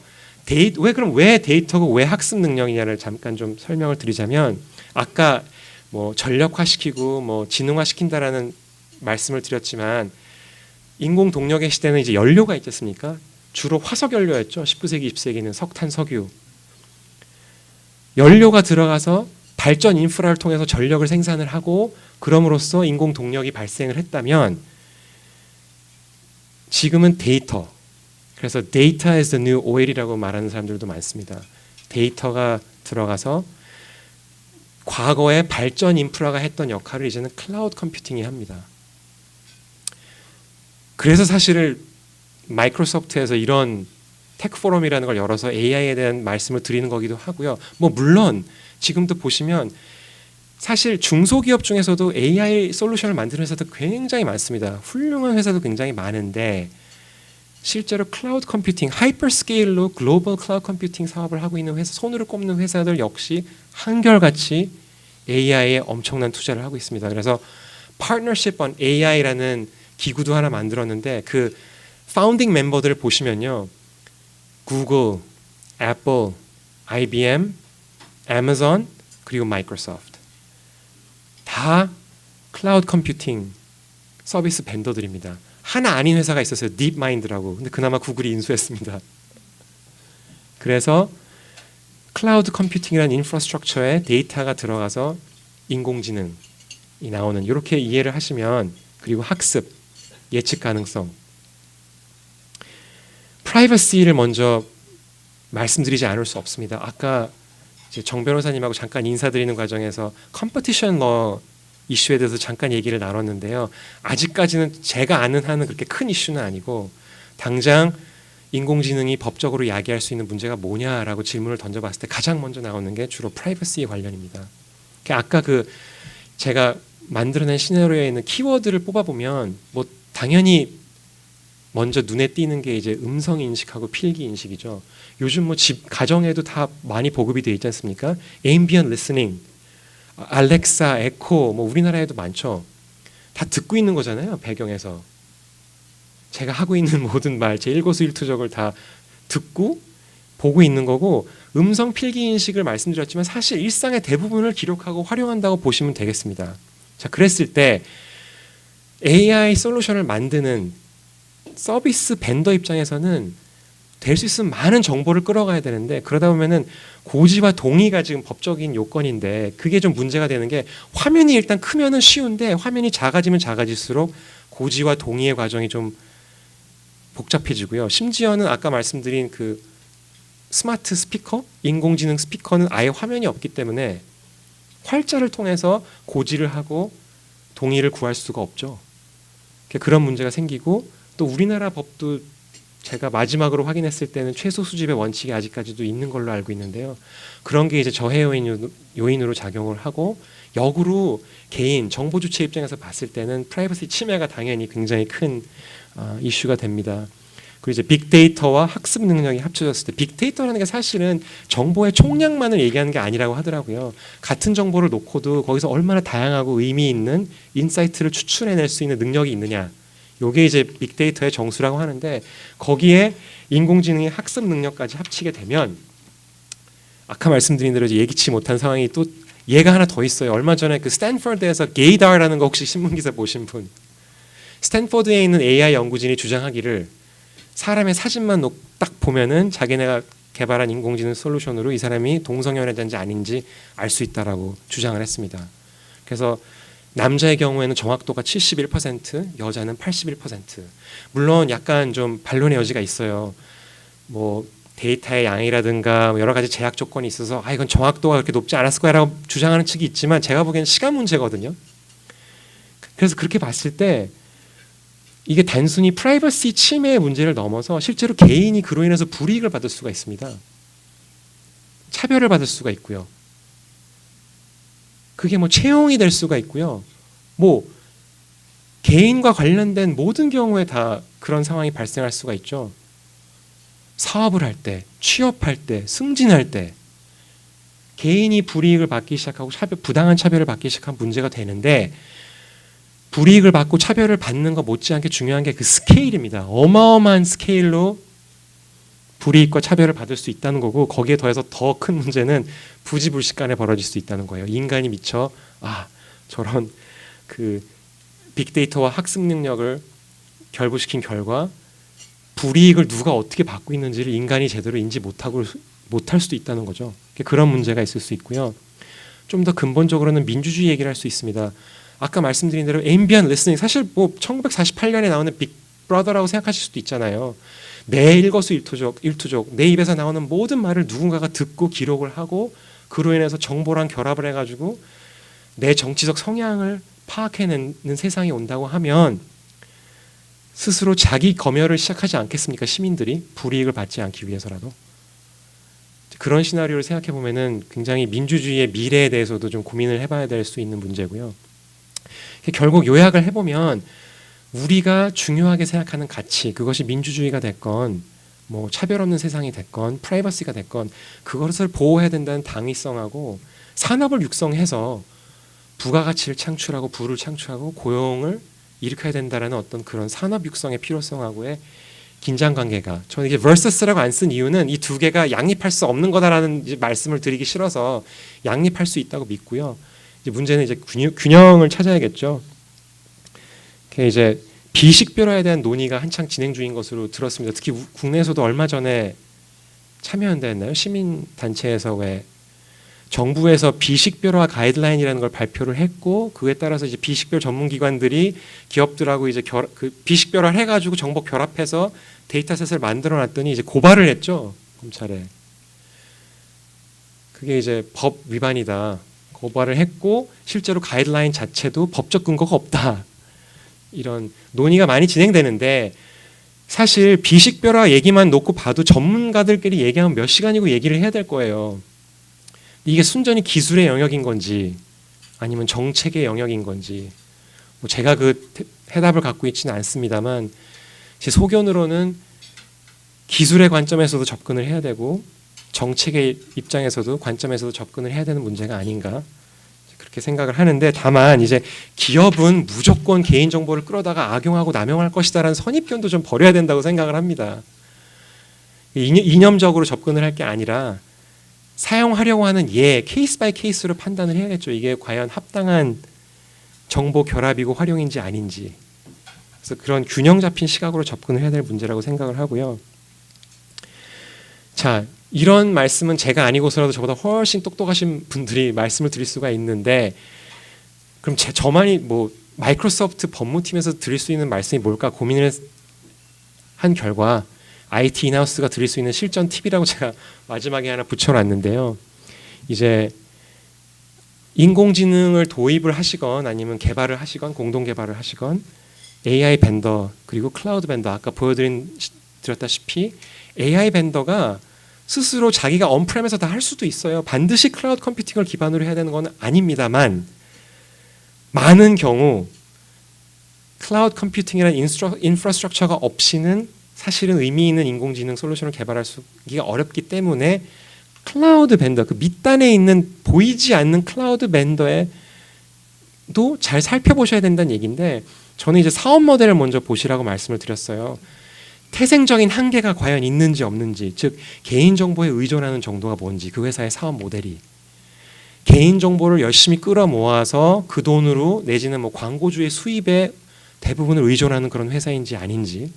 왜 데이터고 왜 학습 능력이냐를 잠깐 좀 설명을 드리자면, 아까 뭐 전력화시키고 뭐 지능화시킨다라는 말씀을 드렸지만 인공 동력의 시대는 이제 연료가 있지 않습니까? 주로 화석 연료였죠. 19세기, 20세기는 석탄, 석유. 연료가 들어가서 발전 인프라를 통해서 전력을 생산을 하고 그럼으로써 인공 동력이 발생을 했다면, 지금은 데이터. 그래서 data is the new oil이라고 말하는 사람들도 많습니다. 데이터가 들어가서 과거에 발전 인프라가 했던 역할을 이제는 클라우드 컴퓨팅이 합니다. 그래서 사실 마이크로소프트에서 이런 테크 포럼이라는 걸 열어서 AI에 대한 말씀을 드리는 거기도 하고요. 뭐 물론 지금도 보시면 사실 중소기업 중에서도 AI 솔루션을 만드는 회사도 굉장히 많습니다. 훌륭한 회사도 굉장히 많은데 실제로 클라우드 컴퓨팅, 하이퍼스케일로 글로벌 클라우드 컴퓨팅 사업을 하고 있는 회사, 손으로 꼽는 회사들 역시 한결같이 AI에 엄청난 투자를 하고 있습니다. 그래서 Partnership on AI라는 기구도 하나 만들었는데 그 파운딩 멤버들을 보시면요, 구글, 애플, IBM, 아마존 그리고 마이크로소프트 다 클라우드 컴퓨팅 서비스 벤더들입니다. 하나 아닌 회사가 있었어요. 딥마인드라고. 근데 그나마 구글이 인수했습니다. 그래서 클라우드 컴퓨팅이라는 인프라스트럭처에 데이터가 들어가서 인공지능이 나오는 이렇게 이해를 하시면 그리고 학습, 예측 가능성 프라이버시를 먼저 말씀드리지 않을 수 없습니다. 아까 정 변호사님하고 잠깐 인사드리는 과정에서 컴피티션 러 이슈에 대해서 잠깐 얘기를 나눴는데요. 아직까지는 제가 아는 한은 그렇게 큰 이슈는 아니고 당장 인공지능이 법적으로 야기할 수 있는 문제가 뭐냐라고 질문을 던져봤을 때 가장 먼저 나오는 게 주로 프라이버시 관련입니다. 아까 제가 만들어낸 시나리오에 있는 키워드를 뽑아보면 뭐 당연히 먼저 눈에 띄는 게 이제 음성 인식하고 필기 인식이죠. 요즘 뭐 집 가정에도 다 많이 보급이 되어 있지 않습니까? ambient listening, 알렉사, 에코 뭐 우리나라에도 많죠. 다 듣고 있는 거잖아요. 배경에서 제가 하고 있는 모든 말, 제 일거수일투족을 다 듣고 보고 있는 거고 음성 필기 인식을 말씀드렸지만 사실 일상의 대부분을 기록하고 활용한다고 보시면 되겠습니다. 자, 그랬을 때 AI 솔루션을 만드는 서비스 벤더 입장에서는 될 수 있으면 많은 정보를 끌어가야 되는데 그러다 보면은 고지와 동의가 지금 법적인 요건인데 그게 좀 문제가 되는 게 화면이 일단 크면은 쉬운데 화면이 작아지면 작아질수록 고지와 동의의 과정이 좀 복잡해지고요. 심지어는 아까 말씀드린 그 스마트 스피커, 인공지능 스피커는 아예 화면이 없기 때문에 활자를 통해서 고지를 하고 동의를 구할 수가 없죠. 그런 문제가 생기고 또 우리나라 법도 제가 마지막으로 확인했을 때는 최소 수집의 원칙이 아직까지도 있는 걸로 알고 있는데요. 그런 게 이제 저해 요인으로 작용을 하고 역으로 개인 정보 주체 입장에서 봤을 때는 프라이버시 침해가 당연히 굉장히 큰 이슈가 됩니다. 그리고 이제 빅데이터와 학습 능력이 합쳐졌을 때 빅데이터라는 게 사실은 정보의 총량만을 얘기하는 게 아니라고 하더라고요. 같은 정보를 놓고도 거기서 얼마나 다양하고 의미 있는 인사이트를 추출해낼 수 있는 능력이 있느냐. 요게 이제 빅데이터의 정수라고 하는데 거기에 인공지능의 학습 능력까지 합치게 되면 아까 말씀드린 대로 예기치 못한 상황이 또 얘가 하나 더 있어요. 얼마 전에 그 스탠퍼드에서 게이다라는 거 혹시 신문기사 보신 분? 스탠퍼드에 있는 AI 연구진이 주장하기를 사람의 사진만 딱 보면은 자기네가 개발한 인공지능 솔루션으로 이 사람이 동성연애자인지 아닌지 알 수 있다라고 주장을 했습니다. 그래서 남자의 경우에는 정확도가 71%, 여자는 81%. 물론 약간 좀 반론의 여지가 있어요. 뭐 데이터의 양이라든가 여러 가지 제약 조건이 있어서 이건 정확도가 그렇게 높지 않았을 거야라고 주장하는 측이 있지만 제가 보기엔 시간 문제거든요. 그래서 그렇게 봤을 때 이게 단순히 프라이버시 침해의 문제를 넘어서 실제로 개인이 그로 인해서 불이익을 받을 수가 있습니다. 차별을 받을 수가 있고요. 그게 뭐 채용이 될 수가 있고요. 뭐 개인과 관련된 모든 경우에 다 그런 상황이 발생할 수가 있죠. 사업을 할 때, 취업할 때, 승진할 때 개인이 불이익을 받기 시작하고 부당한 차별을 받기 시작한 문제가 되는데 불이익을 받고 차별을 받는 것 못지않게 중요한 게 그 스케일입니다. 어마어마한 스케일로 불이익과 차별을 받을 수 있다는 거고 거기에 더해서 더 큰 문제는 부지불식간에 벌어질 수 있다는 거예요. 인간이 미쳐 저런 그 빅데이터와 학습 능력을 결부시킨 결과 불이익을 누가 어떻게 받고 있는지를 인간이 제대로 인지 못할 수도 있다는 거죠. 그런 문제가 있을 수 있고요. 좀 더 근본적으로는 민주주의 얘기를 할 수 있습니다. 아까 말씀드린 대로 ambient listening 사실 뭐 1948년에 나오는 빅브라더라고 생각하실 수도 있잖아요. 내 일거수일투족 내 입에서 나오는 모든 말을 누군가가 듣고 기록을 하고 그로 인해서 정보랑 결합을 해가지고 내 정치적 성향을 파악해내는 세상이 온다고 하면 스스로 자기 검열을 시작하지 않겠습니까? 시민들이 불이익을 받지 않기 위해서라도. 그런 시나리오를 생각해 보면은 굉장히 민주주의의 미래에 대해서도 좀 고민을 해봐야 될 수 있는 문제고요. 결국 요약을 해보면 우리가 중요하게 생각하는 가치, 그것이 민주주의가 됐건 뭐 차별 없는 세상이 됐건 프라이버시가 됐건 그것을 보호해야 된다는 당위성하고 산업을 육성해서 부가가치를 창출하고 부를 창출하고 고용을 일으켜야 된다라는 어떤 그런 산업 육성의 필요성하고의 긴장 관계가. 저는 이게 versus라고 안 쓴 이유는 이 두 개가 양립할 수 없는 거다라는 이제 말씀을 드리기 싫어서 양립할 수 있다고 믿고요. 이제 문제는 이제 균형을 찾아야겠죠. 이제 비식별화에 대한 논의가 한창 진행 중인 것으로 들었습니다. 특히 국내에서도 얼마 전에 참여한다 했나요? 시민단체에서 왜 정부에서 비식별화 가이드라인이라는 걸 발표를 했고 그에 따라서 이제 비식별 전문기관들이 기업들하고 이제 그 비식별화를 해가지고 정보 결합해서 데이터셋을 만들어놨더니 이제 고발을 했죠, 검찰에. 그게 이제 법 위반이다. 고발을 했고 실제로 가이드라인 자체도 법적 근거가 없다. 이런 논의가 많이 진행되는데 사실 비식별화 얘기만 놓고 봐도 전문가들끼리 얘기하면 몇 시간이고 얘기를 해야 될 거예요. 이게 순전히 기술의 영역인 건지 아니면 정책의 영역인 건지 뭐 제가 그 해답을 갖고 있지는 않습니다만 제 소견으로는 기술의 관점에서도 접근을 해야 되고 정책의 입장에서도 관점에서도 접근을 해야 되는 문제가 아닌가 그렇게 생각을 하는데 다만 이제 기업은 무조건 개인정보를 끌어다가 악용하고 남용할 것이다라는 선입견도 좀 버려야 된다고 생각을 합니다. 이념적으로 접근을 할 게 아니라 사용하려고 하는 케이스 바이 케이스로 판단을 해야겠죠. 이게 과연 합당한 정보 결합이고 활용인지 아닌지. 그래서 그런 균형 잡힌 시각으로 접근을 해야 될 문제라고 생각을 하고요. 자, 이런 말씀은 제가 아니고서라도 저보다 훨씬 똑똑하신 분들이 말씀을 드릴 수가 있는데 그럼 저만이 뭐 마이크로소프트 법무팀에서 드릴 수 있는 말씀이 뭘까 고민을 한 결과 IT 인하우스가 드릴 수 있는 실전 팁이라고 제가 마지막에 하나 붙여놨는데요. 이제 인공지능을 도입을 하시건 아니면 개발을 하시건 공동 개발을 하시건 AI 벤더 그리고 클라우드 벤더 아까 보여드렸다시피 AI 벤더가 스스로 자기가 언프렘에서 다 할 수도 있어요. 반드시 클라우드 컴퓨팅을 기반으로 해야 되는 건 아닙니다만 많은 경우 클라우드 컴퓨팅이라는 인프라스트럭처가 없이는 사실은 의미 있는 인공지능 솔루션을 개발하기가 어렵기 때문에 클라우드 벤더, 그 밑단에 있는 보이지 않는 클라우드 벤더에도 잘 살펴보셔야 된다는 얘기인데 저는 이제 사업 모델을 먼저 보시라고 말씀을 드렸어요. 태생적인 한계가 과연 있는지 없는지, 즉 개인정보에 의존하는 정도가 뭔지 그 회사의 사업 모델이 개인정보를 열심히 끌어모아서 그 돈으로 내지는 뭐 광고주의 수입에 대부분을 의존하는 그런 회사인지 아닌지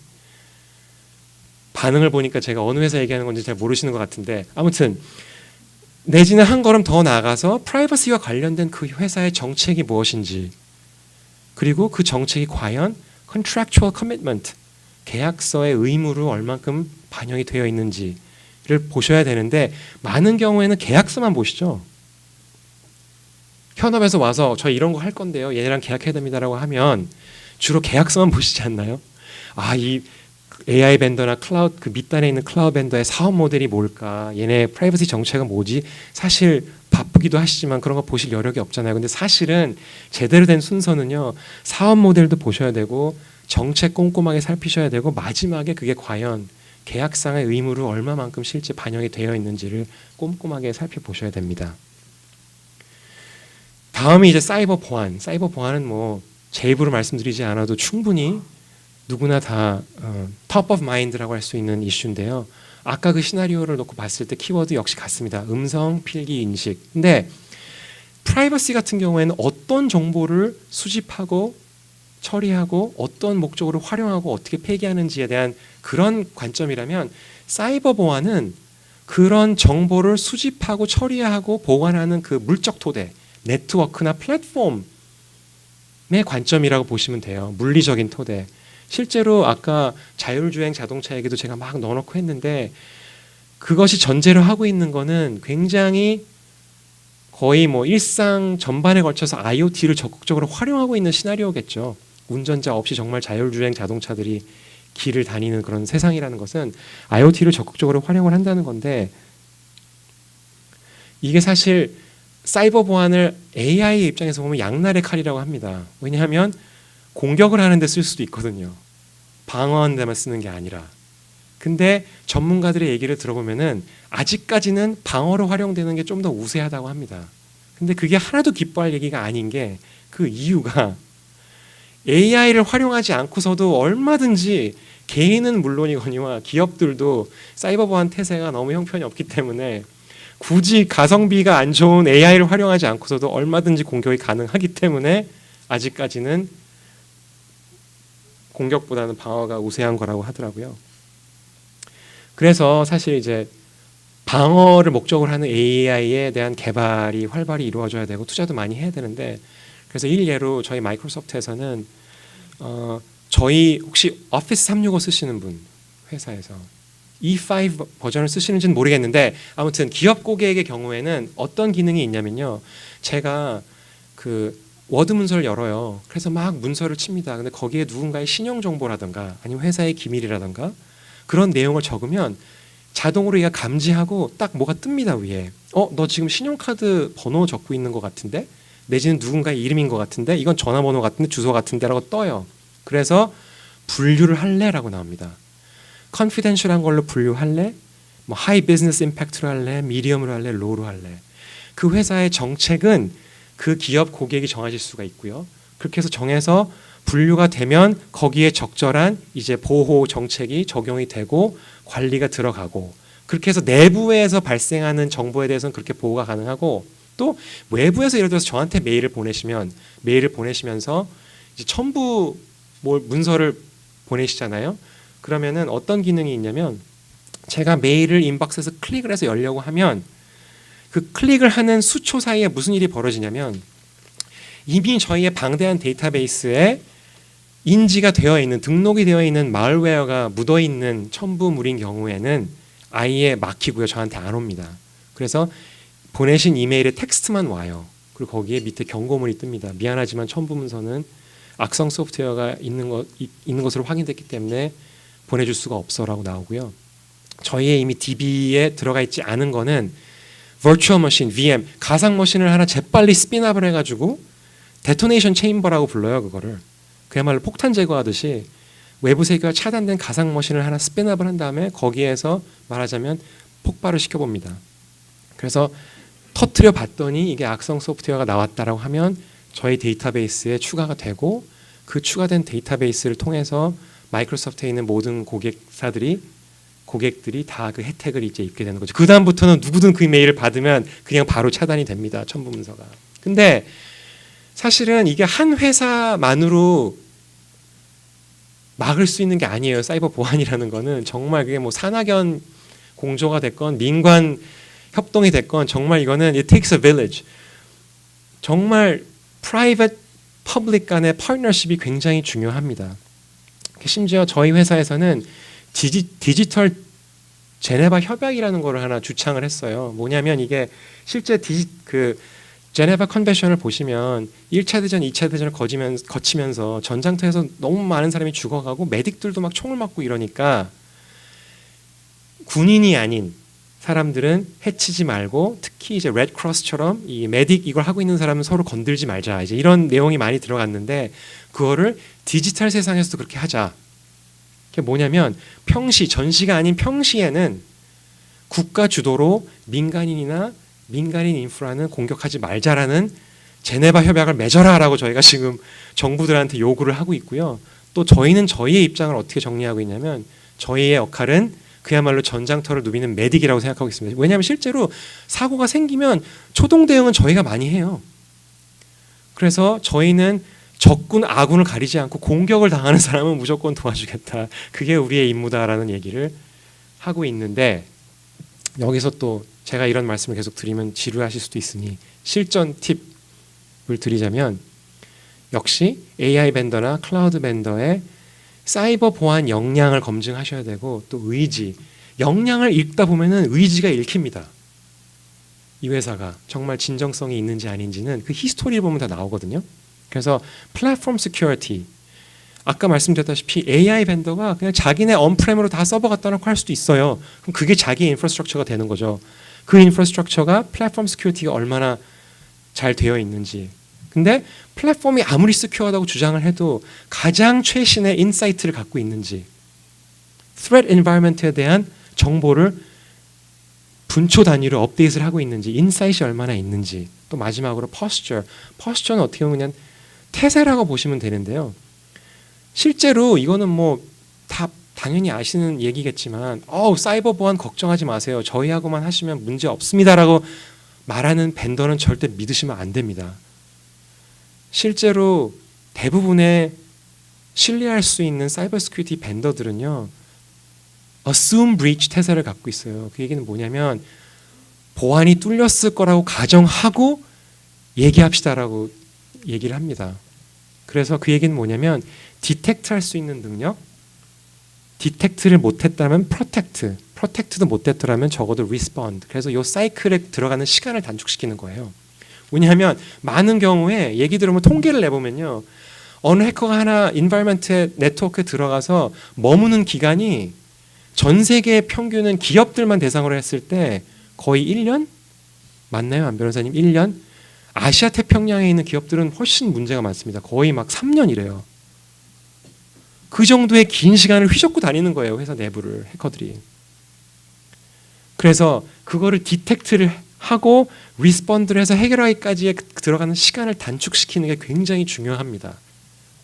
반응을 보니까 제가 어느 회사 얘기하는 건지 잘 모르시는 것 같은데 아무튼 내지는 한 걸음 더 나아가서 프라이버시와 관련된 그 회사의 정책이 무엇인지 그리고 그 정책이 과연 contractual commitment 계약서의 의무로 얼만큼 반영이 되어 있는지를 보셔야 되는데 많은 경우에는 계약서만 보시죠. 현업에서 와서 저 이런 거 할 건데요. 얘네랑 계약해야 됩니다라고 하면 주로 계약서만 보시지 않나요? 이 AI 벤더나 클라우드 그 밑단에 있는 클라우드 벤더의 사업 모델이 뭘까? 얘네 프라이버시 정책은 뭐지? 사실 바쁘기도 하시지만 그런 거 보실 여력이 없잖아요. 근데 사실은 제대로 된 순서는요. 사업 모델도 보셔야 되고 정책 꼼꼼하게 살피셔야 되고 마지막에 그게 과연 계약상의 의무로 얼마만큼 실제 반영이 되어 있는지를 꼼꼼하게 살펴보셔야 됩니다. 다음이 이제 사이버 보안. 사이버 보안은 뭐 제 입으로 말씀드리지 않아도 충분히 누구나 다 top of mind라고 할 수 있는 이슈인데요. 아까 그 시나리오를 놓고 봤을 때 키워드 역시 같습니다. 음성, 필기, 인식. 근데 프라이버시 같은 경우에는 어떤 정보를 수집하고 처리하고 어떤 목적으로 활용하고 어떻게 폐기하는지에 대한 그런 관점이라면 사이버 보안은 그런 정보를 수집하고 처리하고 보관하는 그 물적 토대, 네트워크나 플랫폼의 관점이라고 보시면 돼요. 물리적인 토대. 실제로 아까 자율주행 자동차 얘기도 제가 막 넣어놓고 했는데 그것이 전제로 하고 있는 거는 굉장히 거의 뭐 일상 전반에 걸쳐서 IoT를 적극적으로 활용하고 있는 시나리오겠죠. 운전자 없이 정말 자율주행 자동차들이 길을 다니는 그런 세상이라는 것은 IoT를 적극적으로 활용을 한다는 건데 이게 사실 사이버 보안을 AI의 입장에서 보면 양날의 칼이라고 합니다. 왜냐하면 공격을 하는데 쓸 수도 있거든요. 방어하는 데만 쓰는 게 아니라. 근데 전문가들의 얘기를 들어보면은 아직까지는 방어로 활용되는 게 좀 더 우세하다고 합니다. 근데 그게 하나도 기뻐할 얘기가 아닌 게 그 이유가 AI를 활용하지 않고서도 얼마든지 개인은 물론이거니와 기업들도 사이버 보안 태세가 너무 형편이 없기 때문에 굳이 가성비가 안 좋은 AI를 활용하지 않고서도 얼마든지 공격이 가능하기 때문에 아직까지는 공격보다는 방어가 우세한 거라고 하더라고요. 그래서 사실 이제 방어를 목적으로 하는 AI에 대한 개발이 활발히 이루어져야 되고 투자도 많이 해야 되는데, 그래서 일례로 저희 마이크로소프트에서는 저희 혹시 오피스 365 쓰시는 분 회사에서 E5 버전을 쓰시는지는 모르겠는데 아무튼 기업 고객의 경우에는 어떤 기능이 있냐면요. 제가 그 워드 문서를 열어요. 그래서 막 문서를 칩니다. 근데 거기에 누군가의 신용 정보라든가 아니면 회사의 기밀이라든가 그런 내용을 적으면 자동으로 얘가 감지하고 딱 뭐가 뜹니다 위에. 너 지금 신용카드 번호 적고 있는 것 같은데? 내지는 누군가의 이름인 것 같은데? 이건 전화번호 같은데? 주소 같은데?라고 떠요. 그래서 분류를 할래라고 나옵니다. 컨피덴셜한 걸로 분류할래? 뭐 하이 비즈니스 임팩트로 할래? 미디엄으로 할래? 로우로 할래? 그 회사의 정책은 그 기업 고객이 정하실 수가 있고요. 그렇게 해서 정해서 분류가 되면 거기에 적절한 이제 보호 정책이 적용이 되고 관리가 들어가고, 그렇게 해서 내부에서 발생하는 정보에 대해서는 그렇게 보호가 가능하고, 또 외부에서 예를 들어서 저한테 메일을 보내시면서 이제 첨부 문서를 보내시잖아요. 그러면은 어떤 기능이 있냐면 제가 메일을 인박스에서 클릭을 해서 열려고 하면 그 클릭을 하는 수초 사이에 무슨 일이 벌어지냐면 이미 저희의 방대한 데이터베이스에 인지가 되어 있는, 등록이 되어 있는 말웨어가 묻어 있는 첨부물인 경우에는 아예 막히고요. 저한테 안 옵니다. 그래서 보내신 이메일에 텍스트만 와요. 그리고 거기에 밑에 경고문이 뜹니다. 미안하지만 첨부 문서는 악성 소프트웨어가 있는 것으로 확인됐기 때문에 보내줄 수가 없어라고 나오고요. 저희의 이미 DB에 들어가 있지 않은 거는 virtual machine, VM, 가상 머신을 하나 재빨리 스핀업을 해가지고 데토네이션 체인버라고 불러요. 그거를 그야말로 폭탄 제거하듯이 외부 세계가 차단된 가상 머신을 하나 스핀업을 한 다음에 거기에서 말하자면 폭발을 시켜봅니다. 그래서 터트려 봤더니 이게 악성 소프트웨어가 나왔다라고 하면 저희 데이터베이스에 추가가 되고, 그 추가된 데이터베이스를 통해서 마이크로소프트에 있는 모든 고객들이 다 그 혜택을 이제 입게 되는 거죠. 그 다음부터는 누구든 그 메일을 받으면 그냥 바로 차단이 됩니다. 첨부 문서가. 근데 사실은 이게 한 회사만으로 막을 수 있는 게 아니에요. 사이버 보안이라는 거는 정말 그게 뭐 산학연 공조가 됐건 민관 협동이 됐건 정말 이거는 it takes a village. 정말 private, public 간의 파트너십이 굉장히 중요합니다. 심지어 저희 회사에서는 디지털 제네바 협약이라는 거를 하나 주창을 했어요. 뭐냐면 이게 실제 제네바 컨벤션을 보시면 1차 대전, 2차 대전을 거치면서 전장터에서 너무 많은 사람이 죽어가고 메딕들도 막 총을 맞고 이러니까 군인이 아닌 사람들은 해치지 말고, 특히 이제 레드크로스처럼 이 메딕 이걸 하고 있는 사람은 서로 건들지 말자, 이제 이런 내용이 많이 들어갔는데 그거를 디지털 세상에서도 그렇게 하자. 그게 뭐냐면 전시가 아닌 평시에는 국가 주도로 민간인 인프라는 공격하지 말자라는 제네바 협약을 맺어라라고 저희가 지금 정부들한테 요구를 하고 있고요. 또 저희는 저희의 입장을 어떻게 정리하고 있냐면 저희의 역할은 그야말로 전장터를 누비는 메딕이라고 생각하고 있습니다. 왜냐하면 실제로 사고가 생기면 초동 대응은 저희가 많이 해요. 그래서 저희는 적군, 아군을 가리지 않고 공격을 당하는 사람은 무조건 도와주겠다. 그게 우리의 임무다라는 얘기를 하고 있는데, 여기서 또 제가 이런 말씀을 계속 드리면 지루하실 수도 있으니 실전 팁을 드리자면, 역시 AI 벤더나 클라우드 벤더의 사이버 보안 역량을 검증하셔야 되고, 또 의지, 역량을 읽다 보면은 의지가 읽힙니다. 이 회사가 정말 진정성이 있는지 아닌지는 그 히스토리를 보면 다 나오거든요. 그래서 플랫폼 시큐리티, 아까 말씀드렸다시피 AI 벤더가 그냥 자기네 언프렘으로 다 서버 갖다 놓고 할 수도 있어요. 그럼 그게 자기 인프라스트럭처가 되는 거죠. 그 인프라스트럭처가 플랫폼 시큐리티가 얼마나 잘 되어 있는지. 근데 플랫폼이 아무리 시큐어하다고 주장을 해도 가장 최신의 인사이트를 갖고 있는지, threat environment에 대한 정보를 분초 단위로 업데이트를 하고 있는지, 인사이트이 얼마나 있는지. 또 마지막으로 posture는 어떻게 보면 그냥 태세라고 보시면 되는데요. 실제로 이거는 뭐 다 당연히 아시는 얘기겠지만 사이버 보안 걱정하지 마세요. 저희하고만 하시면 문제 없습니다라고 말하는 벤더는 절대 믿으시면 안 됩니다. 실제로 대부분의 신뢰할 수 있는 사이버 시큐리티 벤더들은요, assume breach 태세를 갖고 있어요. 그 얘기는 뭐냐면 보안이 뚫렸을 거라고 가정하고 얘기합시다라고 얘기를 합니다. 그래서 그 얘기는 뭐냐면 디텍트 할 수 있는 능력, 디텍트를 못했다면 프로텍트도 못했더라면 적어도 리스폰드. 그래서 이 사이클에 들어가는 시간을 단축시키는 거예요. 왜냐하면 많은 경우에 얘기 들으면 통계를 내보면요, 어느 해커가 하나 인바이러먼트 네트워크에 들어가서 머무는 기간이 전 세계 평균은 기업들만 대상으로 했을 때 거의 1년? 맞나요? 안 변호사님? 1년? 아시아 태평양에 있는 기업들은 훨씬 문제가 많습니다. 거의 막 3년이래요. 그 정도의 긴 시간을 휘젓고 다니는 거예요. 회사 내부를, 해커들이. 그래서 그거를 디텍트를 하고 리스폰드를 해서 해결하기까지의 들어가는 시간을 단축시키는 게 굉장히 중요합니다.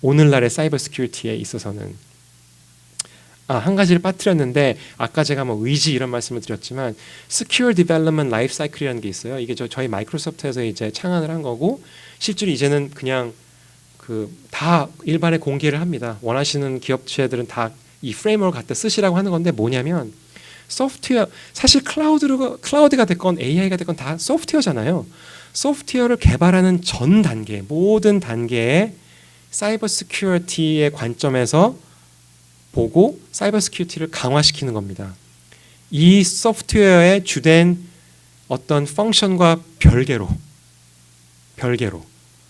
오늘날의 사이버 시큐리티에 있어서는. 한 가지를 빠뜨렸는데, 아까 제가 뭐 의지 이런 말씀을 드렸지만 Secure Development Life Cycle이라는 게 있어요. 이게 저희 마이크로소프트에서 이제 창안을 한 거고, 실제로 이제는 그냥 다 일반에 공개를 합니다. 원하시는 기업체들은 다 이 프레임워크 갖다 쓰시라고 하는 건데, 뭐냐면 소프트웨어, 사실 클라우드가 됐건 AI가 됐건 다 소프트웨어잖아요. 소프트웨어를 개발하는 전 단계, 모든 단계의 사이버 시큐리티의 관점에서 보고 사이버 시큐리티를 강화시키는 겁니다. 이 소프트웨어의 주된 어떤 펑션과 별개로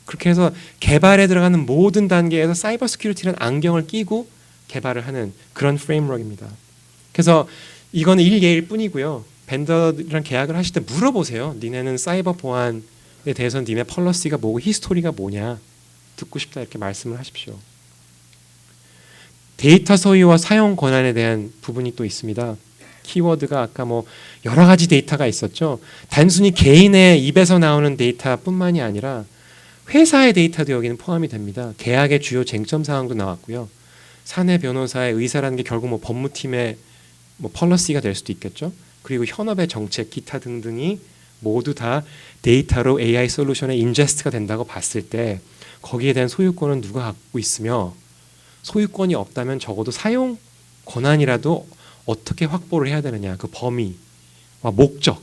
그렇게 해서 개발에 들어가는 모든 단계에서 사이버 시큐리티라는 안경을 끼고 개발을 하는 그런 프레임워크입니다. 그래서 이거는 일예일 뿐이고요. 벤더랑 계약을 하실 때 물어보세요. 니네는 사이버 보안에 대해서는 니네 펄러시가 뭐고 히스토리가 뭐냐 듣고 싶다, 이렇게 말씀을 하십시오. 데이터 소유와 사용 권한에 대한 부분이 또 있습니다. 키워드가 아까 뭐 여러 가지 데이터가 있었죠. 단순히 개인의 입에서 나오는 데이터뿐만이 아니라 회사의 데이터도 여기는 포함이 됩니다. 계약의 주요 쟁점 사항도 나왔고요. 사내 변호사의 의사라는 게 결국 뭐 법무팀의 뭐 펄러시가 될 수도 있겠죠. 그리고 현업의 정책, 기타 등등이 모두 다 데이터로 AI 솔루션에 인제스트가 된다고 봤을 때 거기에 대한 소유권은 누가 갖고 있으며, 소유권이 없다면 적어도 사용 권한이라도 어떻게 확보를 해야 되느냐, 그 범위와 목적,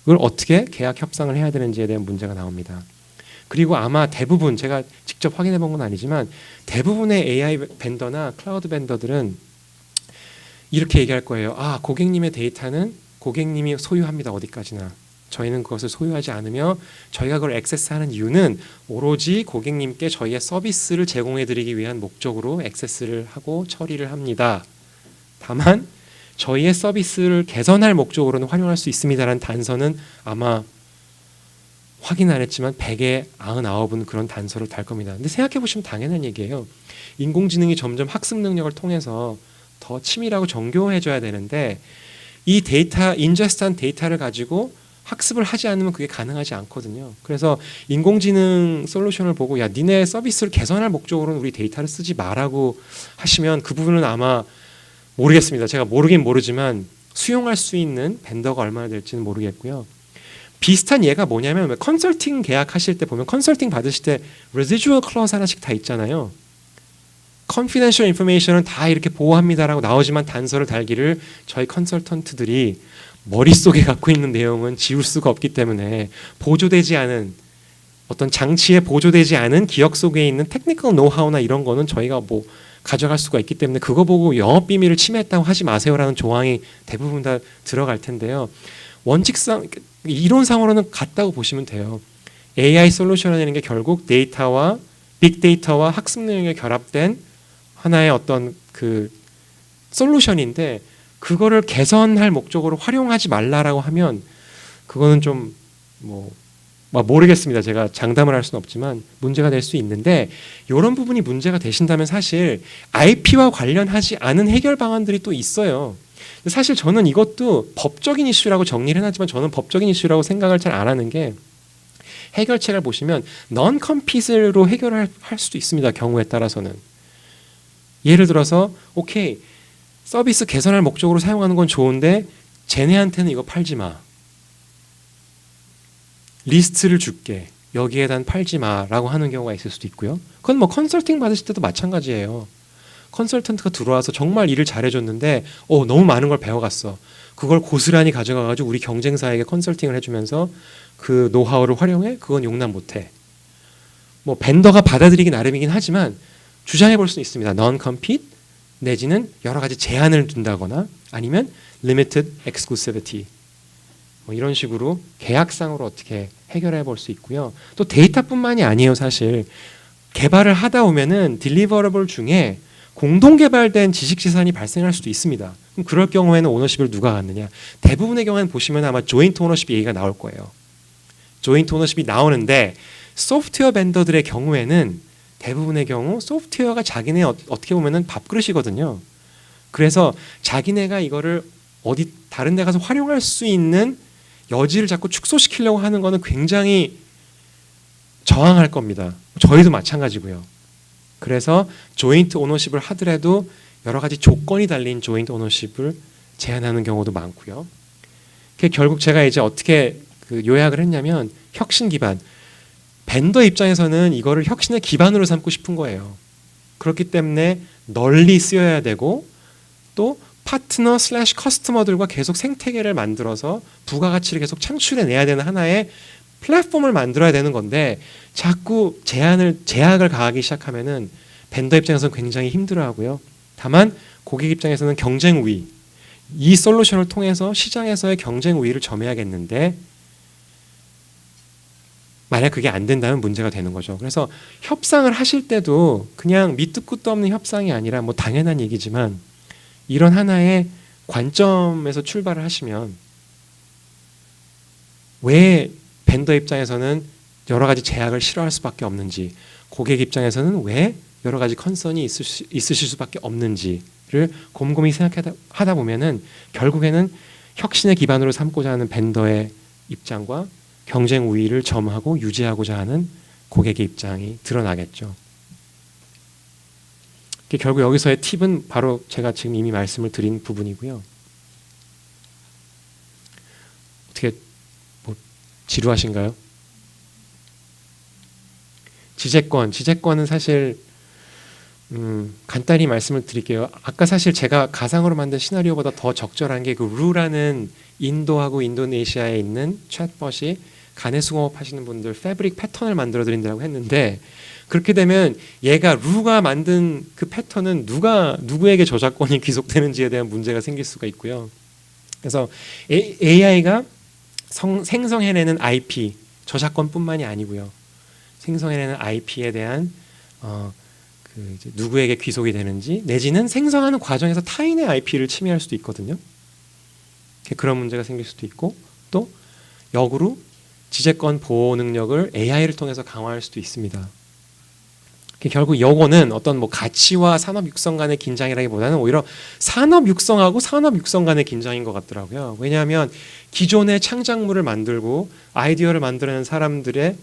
그걸 어떻게 계약 협상을 해야 되는지에 대한 문제가 나옵니다. 그리고 아마 대부분, 제가 직접 확인해 본 건 아니지만 대부분의 AI 벤더나 클라우드 벤더들은 이렇게 얘기할 거예요. 고객님의 데이터는 고객님이 소유합니다. 어디까지나. 저희는 그것을 소유하지 않으며 저희가 그걸 액세스하는 이유는 오로지 고객님께 저희의 서비스를 제공해 드리기 위한 목적으로 액세스를 하고 처리를 합니다. 다만 저희의 서비스를 개선할 목적으로는 활용할 수 있습니다라는 단서는 아마 확인 안 했지만 100에 99은 그런 단서를 달 겁니다. 근데 생각해 보시면 당연한 얘기예요. 인공지능이 점점 학습 능력을 통해서 더 치밀하고 정교해져야 되는데 이 데이터, 인제스트한 데이터를 가지고 학습을 하지 않으면 그게 가능하지 않거든요. 그래서 인공지능 솔루션을 보고 니네 서비스를 개선할 목적으로는 우리 데이터를 쓰지 마라고 하시면 그 부분은 아마 모르겠습니다. 제가 모르긴 모르지만 수용할 수 있는 벤더가 얼마나 될지는 모르겠고요. 비슷한 예가 뭐냐면 컨설팅 계약하실 때 보면 컨설팅 받으실 때 residual clause 하나씩 다 있잖아요. confidential information은 다 이렇게 보호합니다라고 나오지만 단서를 달기를 저희 컨설턴트들이 머릿속에 갖고 있는 내용은 지울 수가 없기 때문에 보조되지 않은 어떤 장치에 보조되지 않은 기억 속에 있는 테크니컬 노하우나 이런 거는 저희가 뭐 가져갈 수가 있기 때문에 그거 보고 영업 비밀을 침해했다고 하지 마세요라는 조항이 대부분 다 들어갈 텐데요. 원칙상 이론상으로는 같다고 보시면 돼요. AI 솔루션이라는 게 결국 데이터와 빅데이터와 학습 능력이 결합된 하나의 어떤 그 솔루션인데 그거를 개선할 목적으로 활용하지 말라라고 하면 그거는 좀 모르겠습니다. 제가 장담을 할 수는 없지만 문제가 될 수 있는데 이런 부분이 문제가 되신다면 사실 IP와 관련하지 않은 해결 방안들이 또 있어요. 사실 저는 이것도 법적인 이슈라고 정리를 해놨지만 저는 법적인 이슈라고 생각을 잘 안 하는 게 해결책을 보시면 non-compete로 해결할 수도 있습니다. 경우에 따라서는. 예를 들어서 오케이 서비스 개선할 목적으로 사용하는 건 좋은데 쟤네한테는 이거 팔지 마. 리스트를 줄게. 여기에 단 팔지 마라고 하는 경우가 있을 수도 있고요. 그건 뭐 컨설팅 받으실 때도 마찬가지예요. 컨설턴트가 들어와서 정말 일을 잘해줬는데 너무 많은 걸 배워갔어. 그걸 고스란히 가져가가지고 우리 경쟁사에게 컨설팅을 해주면서 그 노하우를 활용해? 그건 용납 못해. 뭐 벤더가 받아들이기 나름이긴 하지만 주장해 볼 수 있습니다. non-compete 내지는 여러 가지 제한을 둔다거나 아니면 limited exclusivity 뭐 이런 식으로 계약상으로 어떻게 해결해 볼 수 있고요. 또 데이터뿐만이 아니에요. 사실 개발을 하다 보면은 딜리버러블 중에 공동 개발된 지식 지산이 발생할 수도 있습니다. 그럼 그럴 경우에는 오너십을 누가 갖느냐? 대부분의 경우에는 보시면 아마 조인트 오너십 얘기가 나올 거예요. 조인트 오너십이 나오는데 소프트웨어 벤더들의 경우에는 대부분의 경우 소프트웨어가 자기네 어떻게 보면은 밥그릇이거든요. 그래서 자기네가 이거를 어디 다른 데 가서 활용할 수 있는 여지를 자꾸 축소시키려고 하는 거는 굉장히 저항할 겁니다. 저희도 마찬가지고요. 그래서 조인트 오너십을 하더라도 여러 가지 조건이 달린 조인트 오너십을 제한하는 경우도 많고요. 결국 제가 이제 어떻게 요약을 했냐면 혁신 기반. 벤더 입장에서는 이거를 혁신의 기반으로 삼고 싶은 거예요. 그렇기 때문에 널리 쓰여야 되고 또 파트너 슬래시 커스터머들과 계속 생태계를 만들어서 부가가치를 계속 창출해내야 되는 하나의 플랫폼을 만들어야 되는 건데 자꾸 제약을 가하기 시작하면은 벤더 입장에서는 굉장히 힘들어하고요. 다만 고객 입장에서는 경쟁 우위, 이 솔루션을 통해서 시장에서의 경쟁 우위를 점해야겠는데 만약 그게 안 된다면 문제가 되는 거죠. 그래서 협상을 하실 때도 그냥 밑도 끝도 없는 협상이 아니라 뭐 당연한 얘기지만 이런 하나의 관점에서 출발을 하시면 왜 벤더 입장에서는 여러 가지 제약을 싫어할 수밖에 없는지, 고객 입장에서는 왜 여러 가지 컨선이 있으실 수밖에 없는지를 곰곰이 생각하다 보면은 결국에는 혁신의 기반으로 삼고자 하는 벤더의 입장과 경쟁 우위를 점하고 유지하고자 하는 고객의 입장이 드러나겠죠. 결국 여기서의 팁은 바로 제가 지금 이미 말씀을 드린 부분이고요. 어떻게 뭐 지루하신가요? 지재권은 사실 간단히 말씀을 드릴게요. 아까 사실 제가 가상으로 만든 시나리오보다 더 적절한 게 그 루라는 인도하고 인도네시아에 있는 챗봇이 가내수공업 하시는 분들 패브릭 패턴을 만들어 드린다고 했는데 그렇게 되면 얘가 루가 만든 그 패턴은 누구에게 저작권이 귀속되는지에 대한 문제가 생길 수가 있고요. 그래서 AI가 생성해내는 IP 저작권뿐만이 아니고요. 생성해내는 IP에 대한 이제 누구에게 귀속이 되는지 내지는 생성하는 과정에서 타인의 IP를 침해할 수도 있거든요. 그런 문제가 생길 수도 있고 또 역으로 지재권 보호 능력을 AI를 통해서 강화할 수도 있습니다. 결국 요거는 어떤 뭐 가치와 산업 육성 간의 긴장이라기보다는 오히려 산업 육성하고 산업 육성 간의 긴장인 것 같더라고요. 왜냐하면 기존의 창작물을 만들고 아이디어를 만들어낸 사람들의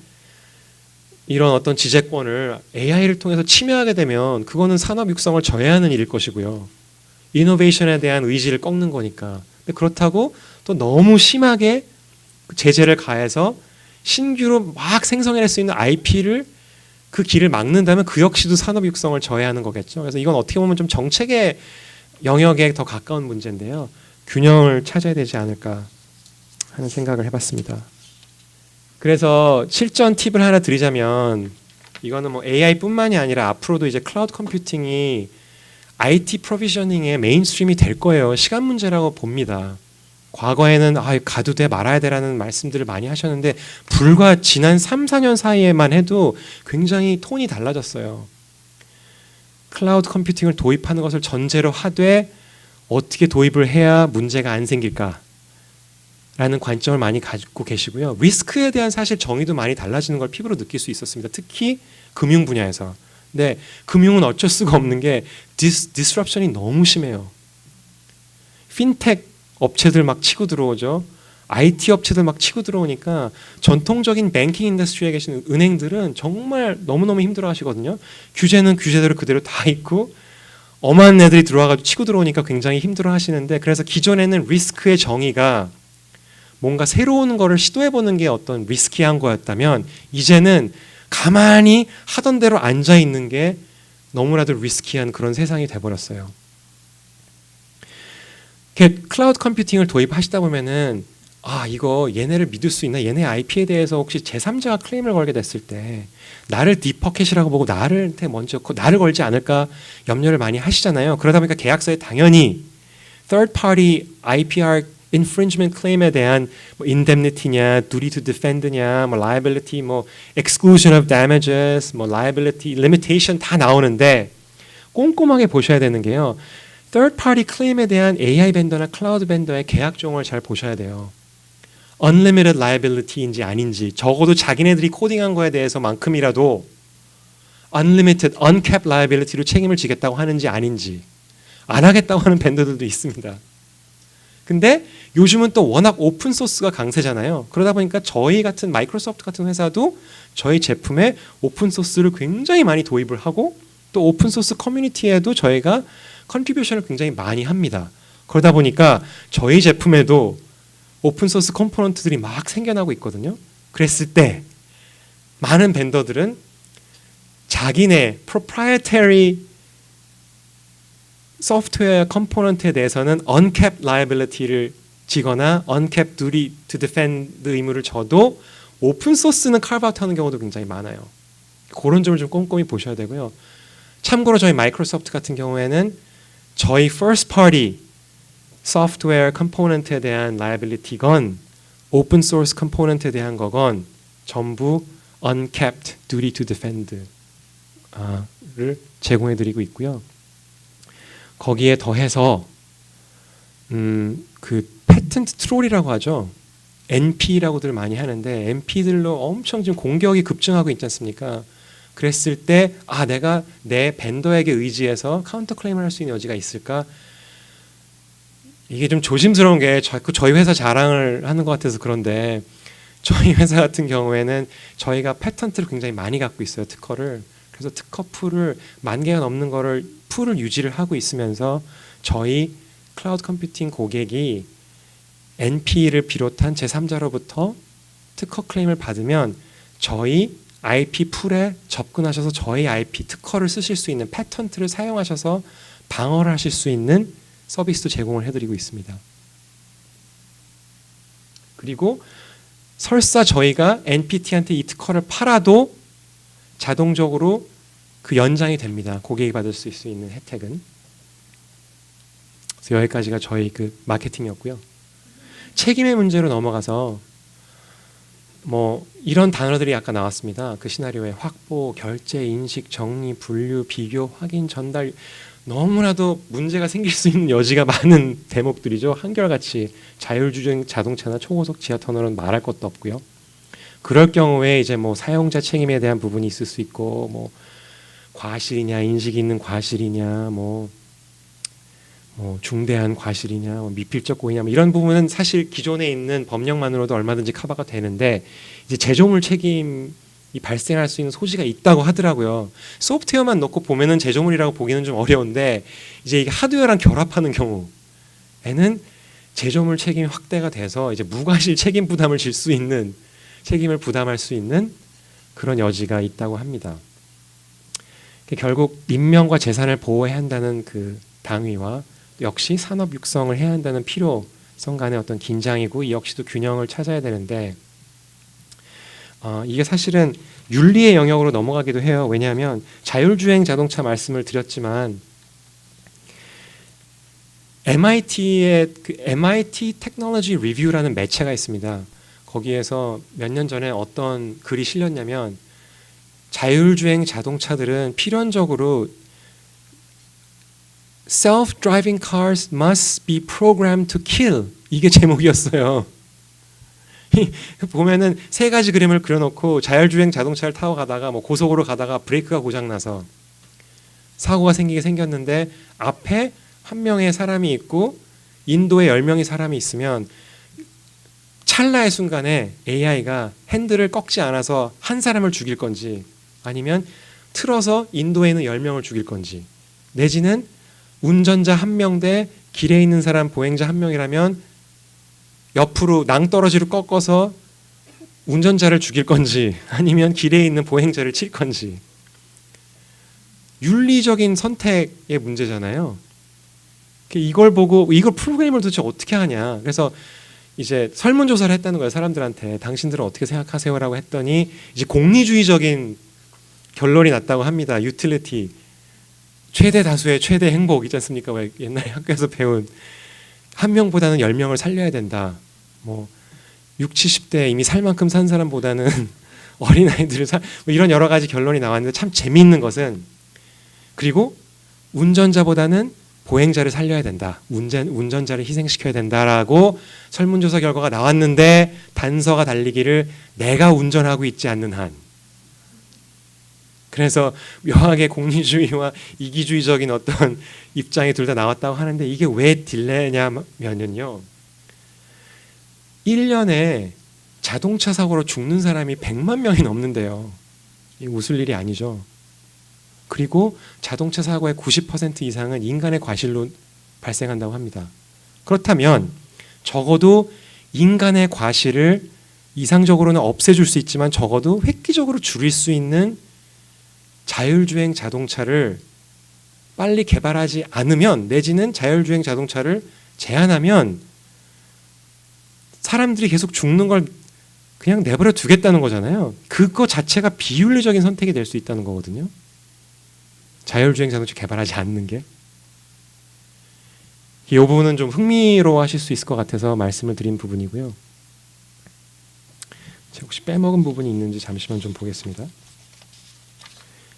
이런 어떤 지재권을 AI를 통해서 침해하게 되면 그거는 산업 육성을 저해하는 일일 것이고요. 이노베이션에 대한 의지를 꺾는 거니까. 근데 그렇다고 또 너무 심하게 제재를 가해서 신규로 막 생성해낼 수 있는 IP를 그 길을 막는다면 그 역시도 산업 육성을 저해하는 거겠죠. 그래서 이건 어떻게 보면 좀 정책의 영역에 더 가까운 문제인데요. 균형을 찾아야 되지 않을까 하는 생각을 해봤습니다. 그래서 실전 팁을 하나 드리자면 이거는 뭐 AI뿐만이 아니라 앞으로도 이제 클라우드 컴퓨팅이 IT 프로비저닝의 메인스트림이 될 거예요. 시간 문제라고 봅니다. 과거에는 가도 돼 말아야 돼라는 말씀들을 많이 하셨는데 불과 지난 3, 4년 사이에만 해도 굉장히 톤이 달라졌어요. 클라우드 컴퓨팅을 도입하는 것을 전제로 하되 어떻게 도입을 해야 문제가 안 생길까? 라는 관점을 많이 가지고 계시고요. 리스크에 대한 사실 정의도 많이 달라지는 걸 피부로 느낄 수 있었습니다. 특히 금융 분야에서. 근데 금융은 어쩔 수가 없는 게 디스럽션이 너무 심해요. 핀텍 업체들 막 치고 들어오죠. IT 업체들 막 치고 들어오니까 전통적인 뱅킹 인더스트리에 계신 은행들은 정말 너무너무 힘들어 하시거든요. 규제는 규제대로 그대로 다 있고 엄한 애들이 들어와가지고 치고 들어오니까 굉장히 힘들어 하시는데, 그래서 기존에는 리스크의 정의가 뭔가 새로운 거를 시도해보는 게 어떤 리스키한 거였다면, 이제는 가만히 하던 대로 앉아있는 게 너무나도 리스키한 그런 세상이 돼버렸어요. 클라우드 컴퓨팅을 도입하시다 보면은 이거 얘네를 믿을 수 있나? 얘네 IP에 대해서 혹시 제3자가 클레임을 걸게 됐을 때 나를 딥퍼켓이라고 보고 나한테 먼저 나를 걸지 않을까 염려를 많이 하시잖아요. 그러다 보니까 계약서에 당연히 third party IPR infringement claim에 대한 뭐 indemnity냐, duty to defend냐, 뭐 liability, 뭐 exclusion of damages, 뭐 liability, limitation 다 나오는데 꼼꼼하게 보셔야 되는 게요. third party claim에 대한 AI 벤더나 클라우드 벤더의 계약종을 잘 보셔야 돼요. unlimited liability인지 아닌지, 적어도 자기네들이 코딩한 거에 대해서만큼이라도 unlimited, uncapped liability로 책임을 지겠다고 하는지 아닌지, 안 하겠다고 하는 벤더들도 있습니다. 근데 요즘은 또 워낙 오픈 소스가 강세잖아요. 그러다 보니까 저희 같은 마이크로소프트 같은 회사도 저희 제품에 오픈 소스를 굉장히 많이 도입을 하고, 또 오픈 소스 커뮤니티에도 저희가 컨트리뷰션을 굉장히 많이 합니다. 그러다 보니까 저희 제품에도 오픈소스 컴포넌트들이 막 생겨나고 있거든요. 그랬을 때 많은 벤더들은 자기네 proprietary 소프트웨어 컴포넌트에 대해서는 uncapped liability를 지거나 uncapped duty to defend 의무를 져도 오픈소스는 carve-out 하는 경우도 굉장히 많아요. 그런 점을 좀 꼼꼼히 보셔야 되고요. 참고로 저희 마이크로소프트 같은 경우에는 저희 first party 소프트웨어 컴포넌트에 대한 liability건 오픈 소스 컴포넌트에 대한 거건 전부 uncapped duty to defend를 제공해 드리고 있고요. 거기에 더해서 그 패턴트 트롤이라고 하죠. NP라고들 많이 하는데 NP들로 엄청 지금 공격이 급증하고 있지 않습니까? 그랬을 때 내가 내 벤더에게 의지해서 카운터 클레임을 할 수 있는 여지가 있을까? 이게 좀 조심스러운 게 자꾸 저희 회사 자랑을 하는 것 같아서 그런데, 저희 회사 같은 경우에는 저희가 패턴트를 굉장히 많이 갖고 있어요. 특허를. 그래서 특허 풀을 10,000개가 넘는 거를 풀을 유지를 하고 있으면서 저희 클라우드 컴퓨팅 고객이 NP를 비롯한 제3자로부터 특허 클레임을 받으면 저희 IP 풀에 접근하셔서 저희 IP 특허를 쓰실 수 있는 패턴트를 사용하셔서 방어를 하실 수 있는 서비스도 제공을 해드리고 있습니다. 그리고 설사 저희가 NPT한테 이 특허를 팔아도 자동적으로 그 연장이 됩니다. 고객이 받을 수 있는 혜택은. 그래서 여기까지가 저희 그 마케팅이었고요. 책임의 문제로 넘어가서 뭐 이런 단어들이 아까 나왔습니다. 그 시나리오에 확보, 결제, 인식, 정리, 분류, 비교, 확인, 전달, 너무나도 문제가 생길 수 있는 여지가 많은 대목들이죠. 한결같이 자율주행 자동차나 초고속 지하 터널은 말할 것도 없고요. 그럴 경우에 이제 뭐 사용자 책임에 대한 부분이 있을 수 있고, 뭐 과실이냐, 인식이 있는 과실이냐, 뭐 중대한 과실이냐, 뭐 미필적 고의냐, 뭐 이런 부분은 사실 기존에 있는 법령만으로도 얼마든지 커버가 되는데, 이제 제조물 책임이 발생할 수 있는 소지가 있다고 하더라고요. 소프트웨어만 놓고 보면은 제조물이라고 보기는 좀 어려운데, 이제 이게 하드웨어랑 결합하는 경우에는 제조물 책임이 확대가 돼서 이제 무과실 책임 부담을 질 수 있는, 책임을 부담할 수 있는 그런 여지가 있다고 합니다. 결국 인명과 재산을 보호해야 한다는 그 당위와 역시 산업 육성을 해야 한다는 필요성 간의 어떤 긴장이고, 이 역시도 균형을 찾아야 되는데, 이게 사실은 윤리의 영역으로 넘어가기도 해요. 왜냐하면 자율주행 자동차 말씀을 드렸지만 MIT의 그 MIT 테크놀로지 리뷰라는 매체가 있습니다. 거기에서 몇 년 전에 어떤 글이 실렸냐면, 자율주행 자동차들은 필연적으로 Self-driving cars must be programmed to kill, 이게 제목이었어요. 보면은 세 가지 그림을 그려놓고 자율주행 자동차를 타고 가다가 뭐 고속으로 가다가 브레이크가 고장나서 사고가 생겼는데, 앞에 한 명의 사람이 있고 인도에 10명의 사람이 있으면 찰나의 순간에 AI가 핸들을 꺾지 않아서 한 사람을 죽일 건지, 아니면 틀어서 인도에 있는 10명을 죽일 건지, 내지는 운전자 1명 대 길에 있는 사람 보행자 1명이라면 옆으로 낭떠러지로 꺾어서 운전자를 죽일 건지 아니면 길에 있는 보행자를 칠 건지 윤리적인 선택의 문제잖아요. 이걸 보고 이걸 프로그램을 도대체 어떻게 하냐. 그래서 이제 설문조사를 했다는 거예요. 사람들한테 당신들은 어떻게 생각하세요라고 했더니 이제 공리주의적인 결론이 났다고 합니다. 유틸리티, 최대 다수의 최대 행복 있지 않습니까? 왜 옛날에 학교에서 배운 한 명보다는 10명을 살려야 된다. 뭐 60, 70대 이미 살 만큼 산 사람보다는 어린아이들을 뭐 이런 여러 가지 결론이 나왔는데 참 재미있는 것은 그리고 운전자보다는 보행자를 살려야 된다. 운전자를 희생시켜야 된다라고 설문조사 결과가 나왔는데 단서가 달리기를 내가 운전하고 있지 않는 한. 그래서 묘하게 공리주의와 이기주의적인 어떤 입장이 둘 다 나왔다고 하는데 이게 왜 딜레냐면요. 1년에 자동차 사고로 죽는 사람이 100만 명이 넘는데요. 이 웃을 일이 아니죠. 그리고 자동차 사고의 90% 이상은 인간의 과실로 발생한다고 합니다. 그렇다면 적어도 인간의 과실을 이상적으로는 없애줄 수 있지만 적어도 획기적으로 줄일 수 있는 자율주행 자동차를 빨리 개발하지 않으면 내지는 자율주행 자동차를 제한하면 사람들이 계속 죽는 걸 그냥 내버려 두겠다는 거잖아요. 그거 자체가 비윤리적인 선택이 될 수 있다는 거거든요. 자율주행 자동차 개발하지 않는 게. 이 부분은 좀 흥미로워 하실 수 있을 것 같아서 말씀을 드린 부분이고요. 제가 혹시 빼먹은 부분이 있는지 잠시만 좀 보겠습니다.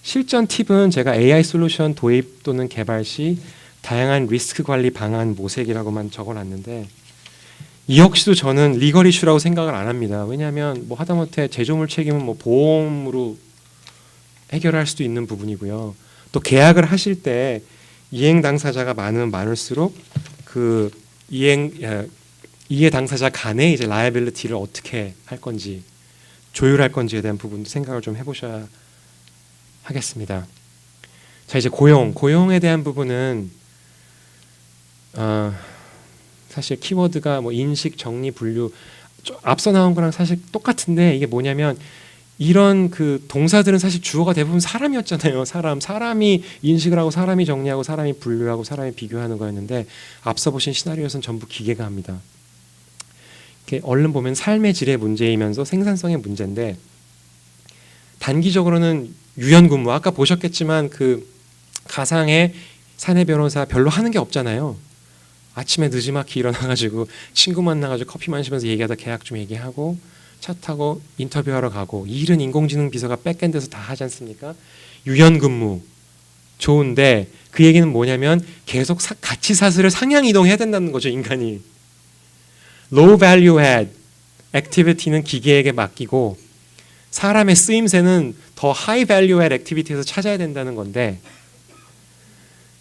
실전 팁은 제가 AI 솔루션 도입 또는 개발 시 다양한 리스크 관리 방안 모색이라고만 적어놨는데 이 역시도 저는 리걸 이슈라고 생각을 안 합니다. 왜냐하면 뭐 하다못해 제조물 책임은 뭐 보험으로 해결할 수도 있는 부분이고요. 또 계약을 하실 때 이행 당사자가 많으면 많을수록 그 이해 당사자 간의 이제 라이빌리티를 어떻게 할 건지 조율할 건지에 대한 부분도 생각을 좀 해보셔야 하겠습니다. 자 이제 고용에 대한 부분은 사실 키워드가 뭐 인식, 정리, 분류 앞서 나온 거랑 사실 똑같은데 이게 뭐냐면 이런 그 동사들은 사실 주어가 대부분 사람이었잖아요. 사람이 인식을 하고 사람이 정리하고 사람이 분류하고 사람이 비교하는 거였는데 앞서 보신 시나리오에서는 전부 기계가 합니다. 이렇게 얼른 보면 삶의 질의 문제이면서 생산성의 문제인데 단기적으로는 유연근무 아까 보셨겠지만 그 가상의 사내 변호사 별로 하는 게 없잖아요. 아침에 늦지막히 일어나가지고 친구 만나가지고 커피 마시면서 얘기하다 계약 좀 얘기하고 차 타고 인터뷰하러 가고 이 일은 인공지능 비서가 백엔드에서 다 하지 않습니까? 유연근무 좋은데 그 얘기는 뭐냐면 계속 가치 사슬을 상향 이동해야 된다는 거죠. 인간이. Low value add activity는 기계에게 맡기고 사람의 쓰임새는 더 high value add activity에서 찾아야 된다는 건데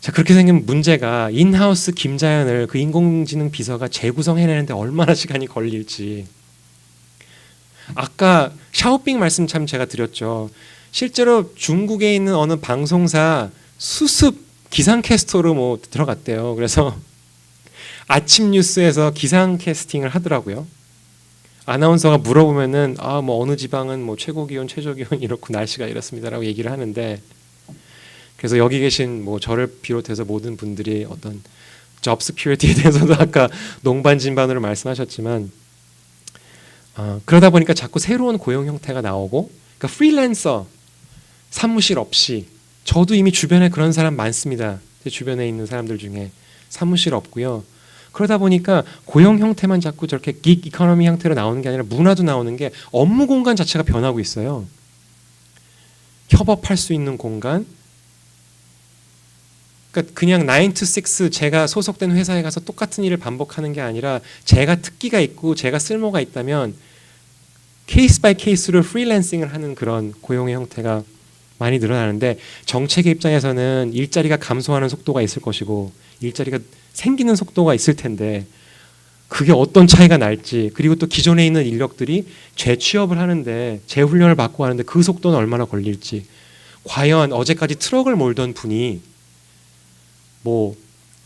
자 그렇게 생기면 문제가 인하우스 김자연을 그 인공지능 비서가 재구성해내는데 얼마나 시간이 걸릴지 아까 샤오핑 말씀 참 제가 드렸죠. 실제로 중국에 있는 어느 방송사 수습 기상캐스터로 뭐 들어갔대요. 그래서 아침 뉴스에서 기상 캐스팅을 하더라고요. 아나운서가 물어보면은 뭐 어느 지방은 뭐 최고 기온, 최저 기온 이렇고 날씨가 이렇습니다라고 얘기를 하는데 그래서 여기 계신 뭐 저를 비롯해서 모든 분들이 어떤 job security에 대해서도 아까 농반진반으로 말씀하셨지만 그러다 보니까 자꾸 새로운 고용 형태가 나오고 그러니까 프리랜서 사무실 없이 저도 이미 주변에 그런 사람 많습니다. 제 주변에 있는 사람들 중에 사무실 없고요. 그러다 보니까 고용 형태만 자꾸 저렇게 긱 이코노미 형태로 나오는 게 아니라 문화도 나오는 게 업무 공간 자체가 변하고 있어요. 협업할 수 있는 공간 그러니까 그냥 9 to 6 제가 소속된 회사에 가서 똑같은 일을 반복하는 게 아니라 제가 특기가 있고 제가 쓸모가 있다면 케이스 바이 케이스로 프리랜싱을 하는 그런 고용의 형태가 많이 늘어나는데 정책의 입장에서는 일자리가 감소하는 속도가 있을 것이고 일자리가 생기는 속도가 있을 텐데 그게 어떤 차이가 날지 그리고 또 기존에 있는 인력들이 재취업을 하는데 재훈련을 받고 하는데 그 속도는 얼마나 걸릴지 과연 어제까지 트럭을 몰던 분이 뭐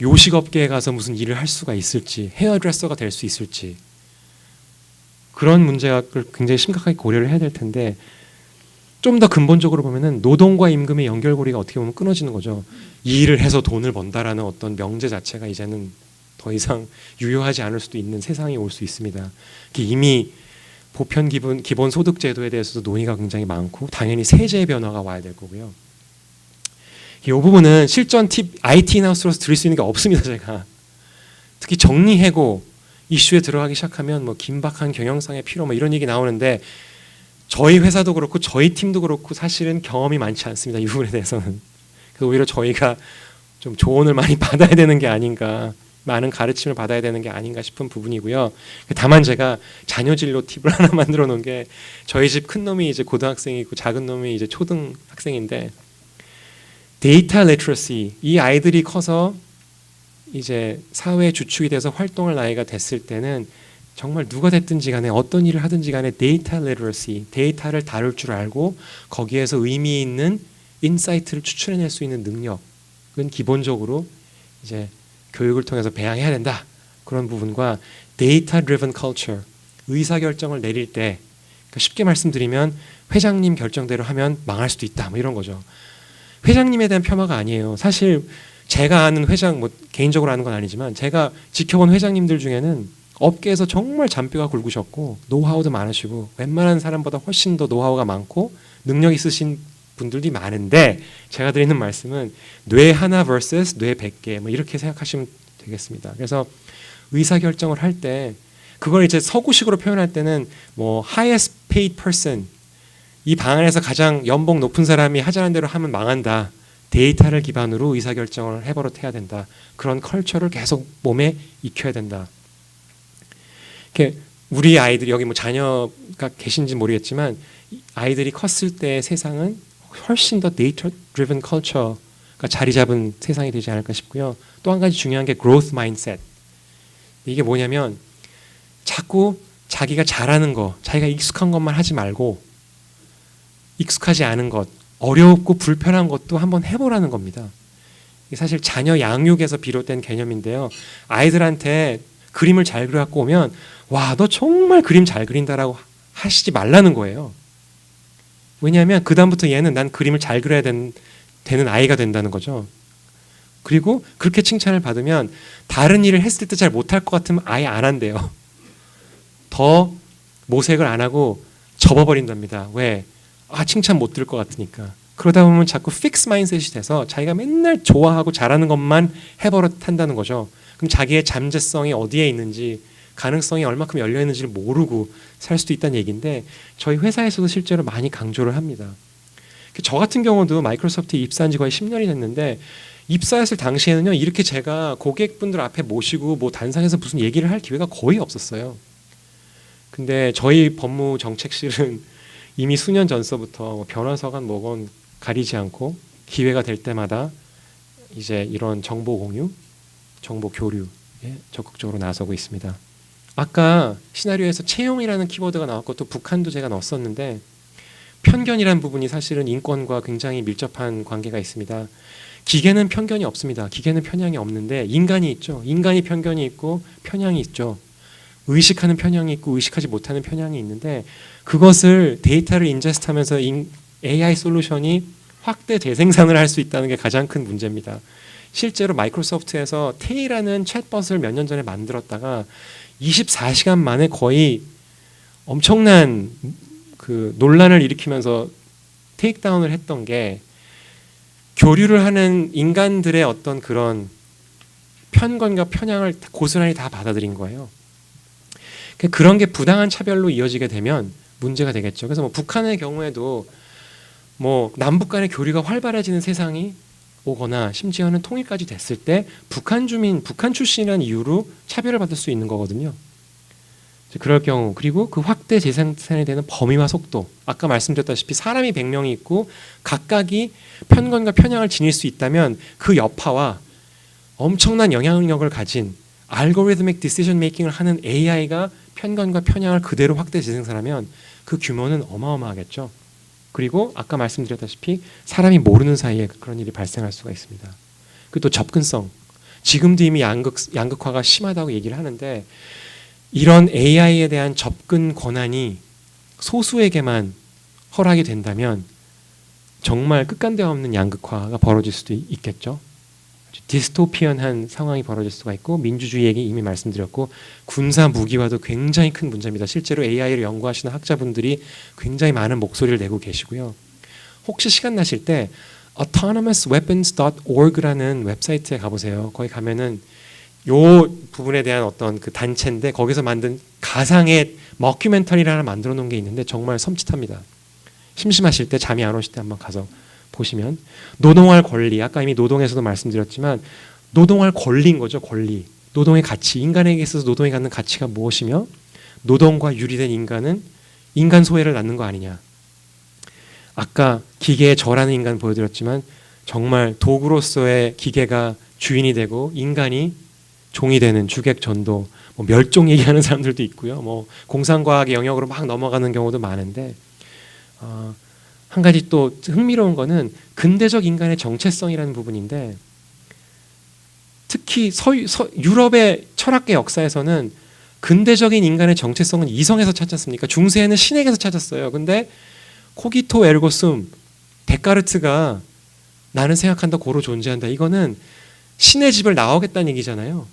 요식업계에 가서 무슨 일을 할 수가 있을지, 헤어드레서가 될 수 있을지, 그런 문제가 굉장히 심각하게 고려를 해야 될 텐데, 좀 더 근본적으로 보면은 노동과 임금의 연결고리가 어떻게 보면 끊어지는 거죠. 이 일을 해서 돈을 번다라는 어떤 명제 자체가 이제는 더 이상 유효하지 않을 수도 있는 세상이 올 수 있습니다. 이미 보편 기본 소득 제도에 대해서도 논의가 굉장히 많고, 당연히 세제의 변화가 와야 될 거고요. 이 부분은 실전 팁 IT 인하우스로서 드릴 수 있는 게 없습니다. 제가 특히 정리해고 이슈에 들어가기 시작하면 뭐 긴박한 경영상의 필요 뭐 이런 얘기 나오는데, 저희 회사도 그렇고 저희 팀도 그렇고 사실은 경험이 많지 않습니다. 이 부분에 대해서는. 그래서 오히려 저희가 좀 조언을 많이 받아야 되는 게 아닌가, 많은 가르침을 받아야 되는 게 아닌가 싶은 부분이고요. 다만 제가 자녀 진로 팁을 하나 만들어 놓은 게, 저희 집 큰 놈이 이제 고등학생이고 작은 놈이 이제 초등학생인데, 데이터 리터러시, 이 아이들이 커서 이제 사회 주축이 돼서 활동할 나이가 됐을 때는 정말 누가 됐든지 간에 어떤 일을 하든지 간에 데이터 리터러시, 데이터를 다룰 줄 알고 거기에서 의미 있는 인사이트를 추출해낼 수 있는 능력은 기본적으로 이제 교육을 통해서 배양해야 된다. 그런 부분과 데이터 드리븐 컬처, 의사결정을 내릴 때, 그러니까 쉽게 말씀드리면 회장님 결정대로 하면 망할 수도 있다. 뭐 이런 거죠. 회장님에 대한 폄하가 아니에요. 사실 제가 아는 회장, 뭐 개인적으로 아는 건 아니지만 제가 지켜본 회장님들 중에는 업계에서 정말 잔뼈가 굵으셨고 노하우도 많으시고 웬만한 사람보다 훨씬 더 노하우가 많고 능력 있으신 분들이 많은데, 제가 드리는 말씀은 뇌 하나 vs 뇌 100개 뭐 이렇게 생각하시면 되겠습니다. 그래서 의사결정을 할 때 그걸 이제 서구식으로 표현할 때는 뭐 highest paid person, 이 방 안에서 가장 연봉 높은 사람이 하자는 대로 하면 망한다. 데이터를 기반으로 의사결정을 해버릇해야 된다. 그런 컬처를 계속 몸에 익혀야 된다. 이렇게 우리 아이들이, 여기 뭐 자녀가 계신지 모르겠지만 아이들이 컸을 때 세상은 훨씬 더 데이터 드리븐 컬처가 자리 잡은 세상이 되지 않을까 싶고요. 또 한 가지 중요한 게 growth mindset. 이게 뭐냐면 자꾸 자기가 잘하는 거, 자기가 익숙한 것만 하지 말고 익숙하지 않은 것, 어렵고 불편한 것도 한번 해보라는 겁니다. 이게 사실 자녀 양육에서 비롯된 개념인데요. 아이들한테 그림을 잘 그려갖고 오면 와, 너 정말 그림 잘 그린다라고 하시지 말라는 거예요. 왜냐하면 그 다음부터 얘는 난 그림을 잘 그려야 되는 아이가 된다는 거죠. 그리고 그렇게 칭찬을 받으면 다른 일을 했을 때 잘 못할 것 같으면 아예 안 한대요. 더 모색을 안 하고 접어버린답니다. 왜? 칭찬 못 들을 것 같으니까. 그러다 보면 자꾸 픽스 마인드셋이 돼서 자기가 맨날 좋아하고 잘하는 것만 해버릇한다는 거죠. 그럼 자기의 잠재성이 어디에 있는지, 가능성이 얼마큼 열려 있는지를 모르고 살 수도 있다는 얘기인데, 저희 회사에서도 실제로 많이 강조를 합니다. 저 같은 경우도 마이크로소프트에 입사한 지 거의 10년이 됐는데, 입사했을 당시에는요, 이렇게 제가 고객분들 앞에 모시고 뭐 단상에서 무슨 얘기를 할 기회가 거의 없었어요. 근데 저희 법무정책실은 이미 수년 전서부터 변호사관 뭐건 가리지 않고 기회가 될 때마다 이제 이런 정보 공유, 정보 교류에 적극적으로 나서고 있습니다. 아까 시나리오에서 채용이라는 키워드가 나왔고 또 북한도 제가 넣었었는데, 편견이라는 부분이 사실은 인권과 굉장히 밀접한 관계가 있습니다. 기계는 편견이 없습니다. 기계는 편향이 없는데 인간이 있죠. 인간이 편견이 있고 편향이 있죠. 의식하는 편향이 있고 의식하지 못하는 편향이 있는데, 그것을 데이터를 인제스트하면서 AI 솔루션이 확대 재생산을 할 수 있다는 게 가장 큰 문제입니다. 실제로 마이크로소프트에서 테이라는 챗봇을 몇 년 전에 만들었다가 24시간 만에 거의 엄청난 그 논란을 일으키면서 테이크다운을 했던 게, 교류를 하는 인간들의 어떤 그런 편견과 편향을 고스란히 다 받아들인 거예요. 그런 게 부당한 차별로 이어지게 되면 문제가 되겠죠. 그래서 뭐 북한의 경우에도 뭐 남북 간의 교류가 활발해지는 세상이 오거나 심지어는 통일까지 됐을 때 북한 주민, 북한 출신이라는 이유로 차별을 받을 수 있는 거거든요. 그럴 경우, 그리고 그 확대 재생산이 되는 범위와 속도, 아까 말씀드렸다시피 사람이 100명이 있고 각각이 편견과 편향을 지닐 수 있다면 그 여파와 엄청난 영향력을 가진 알고리드믹 디시전 메이킹을 하는 AI가 편견과 편향을 그대로 확대 재생산하면 그 규모는 어마어마하겠죠. 그리고 아까 말씀드렸다시피 사람이 모르는 사이에 그런 일이 발생할 수가 있습니다. 그리고 또 접근성, 지금도 이미 양극화가 심하다고 얘기를 하는데 이런 AI에 대한 접근 권한이 소수에게만 허락이 된다면 정말 끝간데 없는 양극화가 벌어질 수도 있겠죠. 디스토피언한 상황이 벌어질 수가 있고 민주주의에게 이미 말씀드렸고 군사 무기화도 굉장히 큰 문제입니다. 실제로 AI를 연구하시는 학자분들이 굉장히 많은 목소리를 내고 계시고요. 혹시 시간 나실 때 autonomousweapons.org라는 웹사이트에 가보세요. 거기 가면은 요 부분에 대한 어떤 그 단체인데 거기서 만든 가상의 머큐멘터리를 하나 만들어 놓은 게 있는데 정말 섬찟합니다. 심심하실 때 잠이 안 오실 때 한번 가서 보시면 노동할 권리, 아까 이미 노동에서도 말씀드렸지만 노동할 권리인 거죠. 권리, 노동의 가치, 인간에게 있어서 노동이 갖는 가치가 무엇이며 노동과 유리된 인간은 인간 소외를 낳는 거 아니냐. 아까 기계에 절하는 인간 보여드렸지만 정말 도구로서의 기계가 주인이 되고 인간이 종이 되는 주객전도, 뭐 멸종 얘기하는 사람들도 있고요. 뭐 공상과학의 영역으로 막 넘어가는 경우도 많은데 한 가지 또 흥미로운 거는 근대적 인간의 정체성이라는 부분인데 특히 유럽의 철학계 역사에서는 근대적인 인간의 정체성은 이성에서 찾지 않습니까? 중세에는 신에게서 찾았어요. 근데 코기토 에르고 숨, 데카르트가 나는 생각한다 고로 존재한다. 이거는 신의 집을 나오겠다는 얘기잖아요.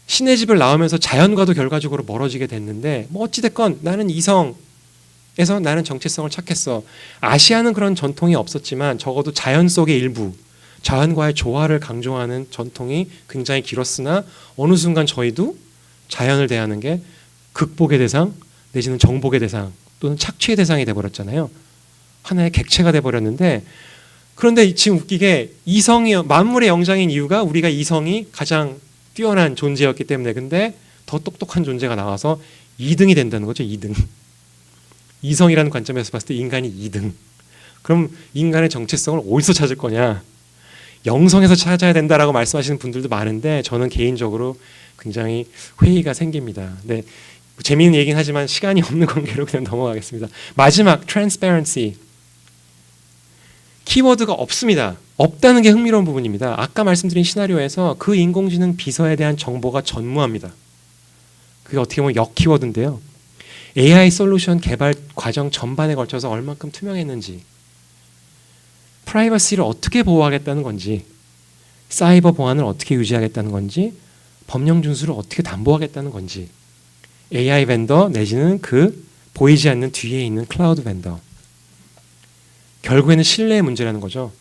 신의 집을 나오면서 자연과도 결과적으로 멀어지게 됐는데 뭐 어찌됐건 나는 이성에서 나는 정체성을 찾겠어. 아시아는 그런 전통이 없었지만 적어도 자연 속의 일부, 자연과의 조화를 강조하는 전통이 굉장히 길었으나 어느 순간 저희도 자연을 대하는 게 극복의 대상 내지는 정복의 대상 또는 착취의 대상이 돼버렸잖아요. 하나의 객체가 돼버렸는데 그런데 지금 웃기게 이성이 만물의 영장인 이유가 우리가 이성이 가장 뛰어난 존재였기 때문에 근데 더 똑똑한 존재가 나와서 2등이 된다는 거죠. 2등. 이성이라는 관점에서 봤을 때 인간이 2등. 그럼 인간의 정체성을 어디서 찾을 거냐? 영성에서 찾아야 된다라고 말씀하시는 분들도 많은데 저는 개인적으로 굉장히 회의가 생깁니다. 네, 재미있는 얘기긴 하지만 시간이 없는 관계로 그냥 넘어가겠습니다. 마지막 transparency. 키워드가 없습니다. 없다는 게 흥미로운 부분입니다. 아까 말씀드린 시나리오에서 그 인공지능 비서에 대한 정보가 전무합니다. 그게 어떻게 보면 역키워드인데요. AI 솔루션 개발 과정 전반에 걸쳐서 얼만큼 투명했는지, 프라이버시를 어떻게 보호하겠다는 건지, 사이버 보안을 어떻게 유지하겠다는 건지, 법령 준수를 어떻게 담보하겠다는 건지, AI 벤더 내지는 그 보이지 않는 뒤에 있는 클라우드 벤더. 결국에는 신뢰의 문제라는 거죠.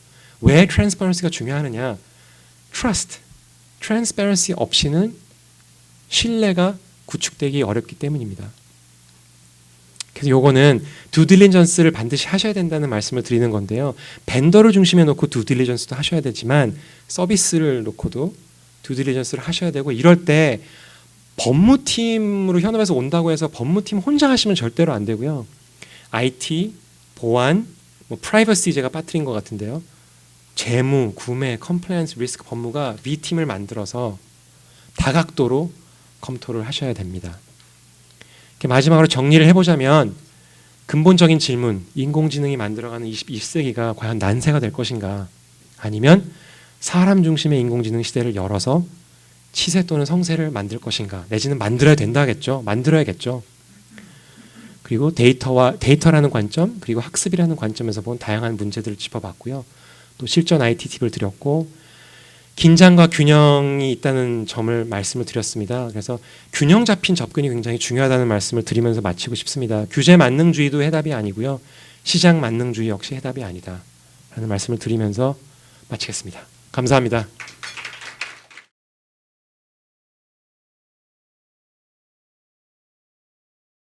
왜 트랜스퍼런시가 중요하느냐? 트러스트, 트랜스퍼런시 없이는 신뢰가 구축되기 어렵기 때문입니다. 그래서 요거는 듀딜리전스를 반드시 하셔야 된다는 말씀을 드리는 건데요. 벤더를 중심에 놓고 듀딜리전스도 하셔야 되지만 서비스를 놓고도 듀딜리전스를 하셔야 되고 이럴 때 법무팀으로 현업에서 온다고 해서 법무팀 혼자 하시면 절대로 안 되고요. IT, 보안, 뭐 프라이버시 제가 빠뜨린 것 같은데요. 재무, 구매, 컴플라이언스, 리스크 법무가 V팀을 만들어서 다각도로 검토를 하셔야 됩니다. 마지막으로 정리를 해보자면 근본적인 질문, 인공지능이 만들어가는 21세기가 과연 난세가 될 것인가 아니면 사람 중심의 인공지능 시대를 열어서 치세 또는 성세를 만들 것인가 내지는 만들어야 된다겠죠. 만들어야겠죠. 그리고 데이터라는 관점 그리고 학습이라는 관점에서 본 다양한 문제들을 짚어봤고요. 또 실전 IT 팁을 드렸고 긴장과 균형이 있다는 점을 말씀을 드렸습니다. 그래서 균형 잡힌 접근이 굉장히 중요하다는 말씀을 드리면서 마치고 싶습니다. 규제 만능주의도 해답이 아니고요. 시장 만능주의 역시 해답이 아니다. 라는 말씀을 드리면서 마치겠습니다. 감사합니다.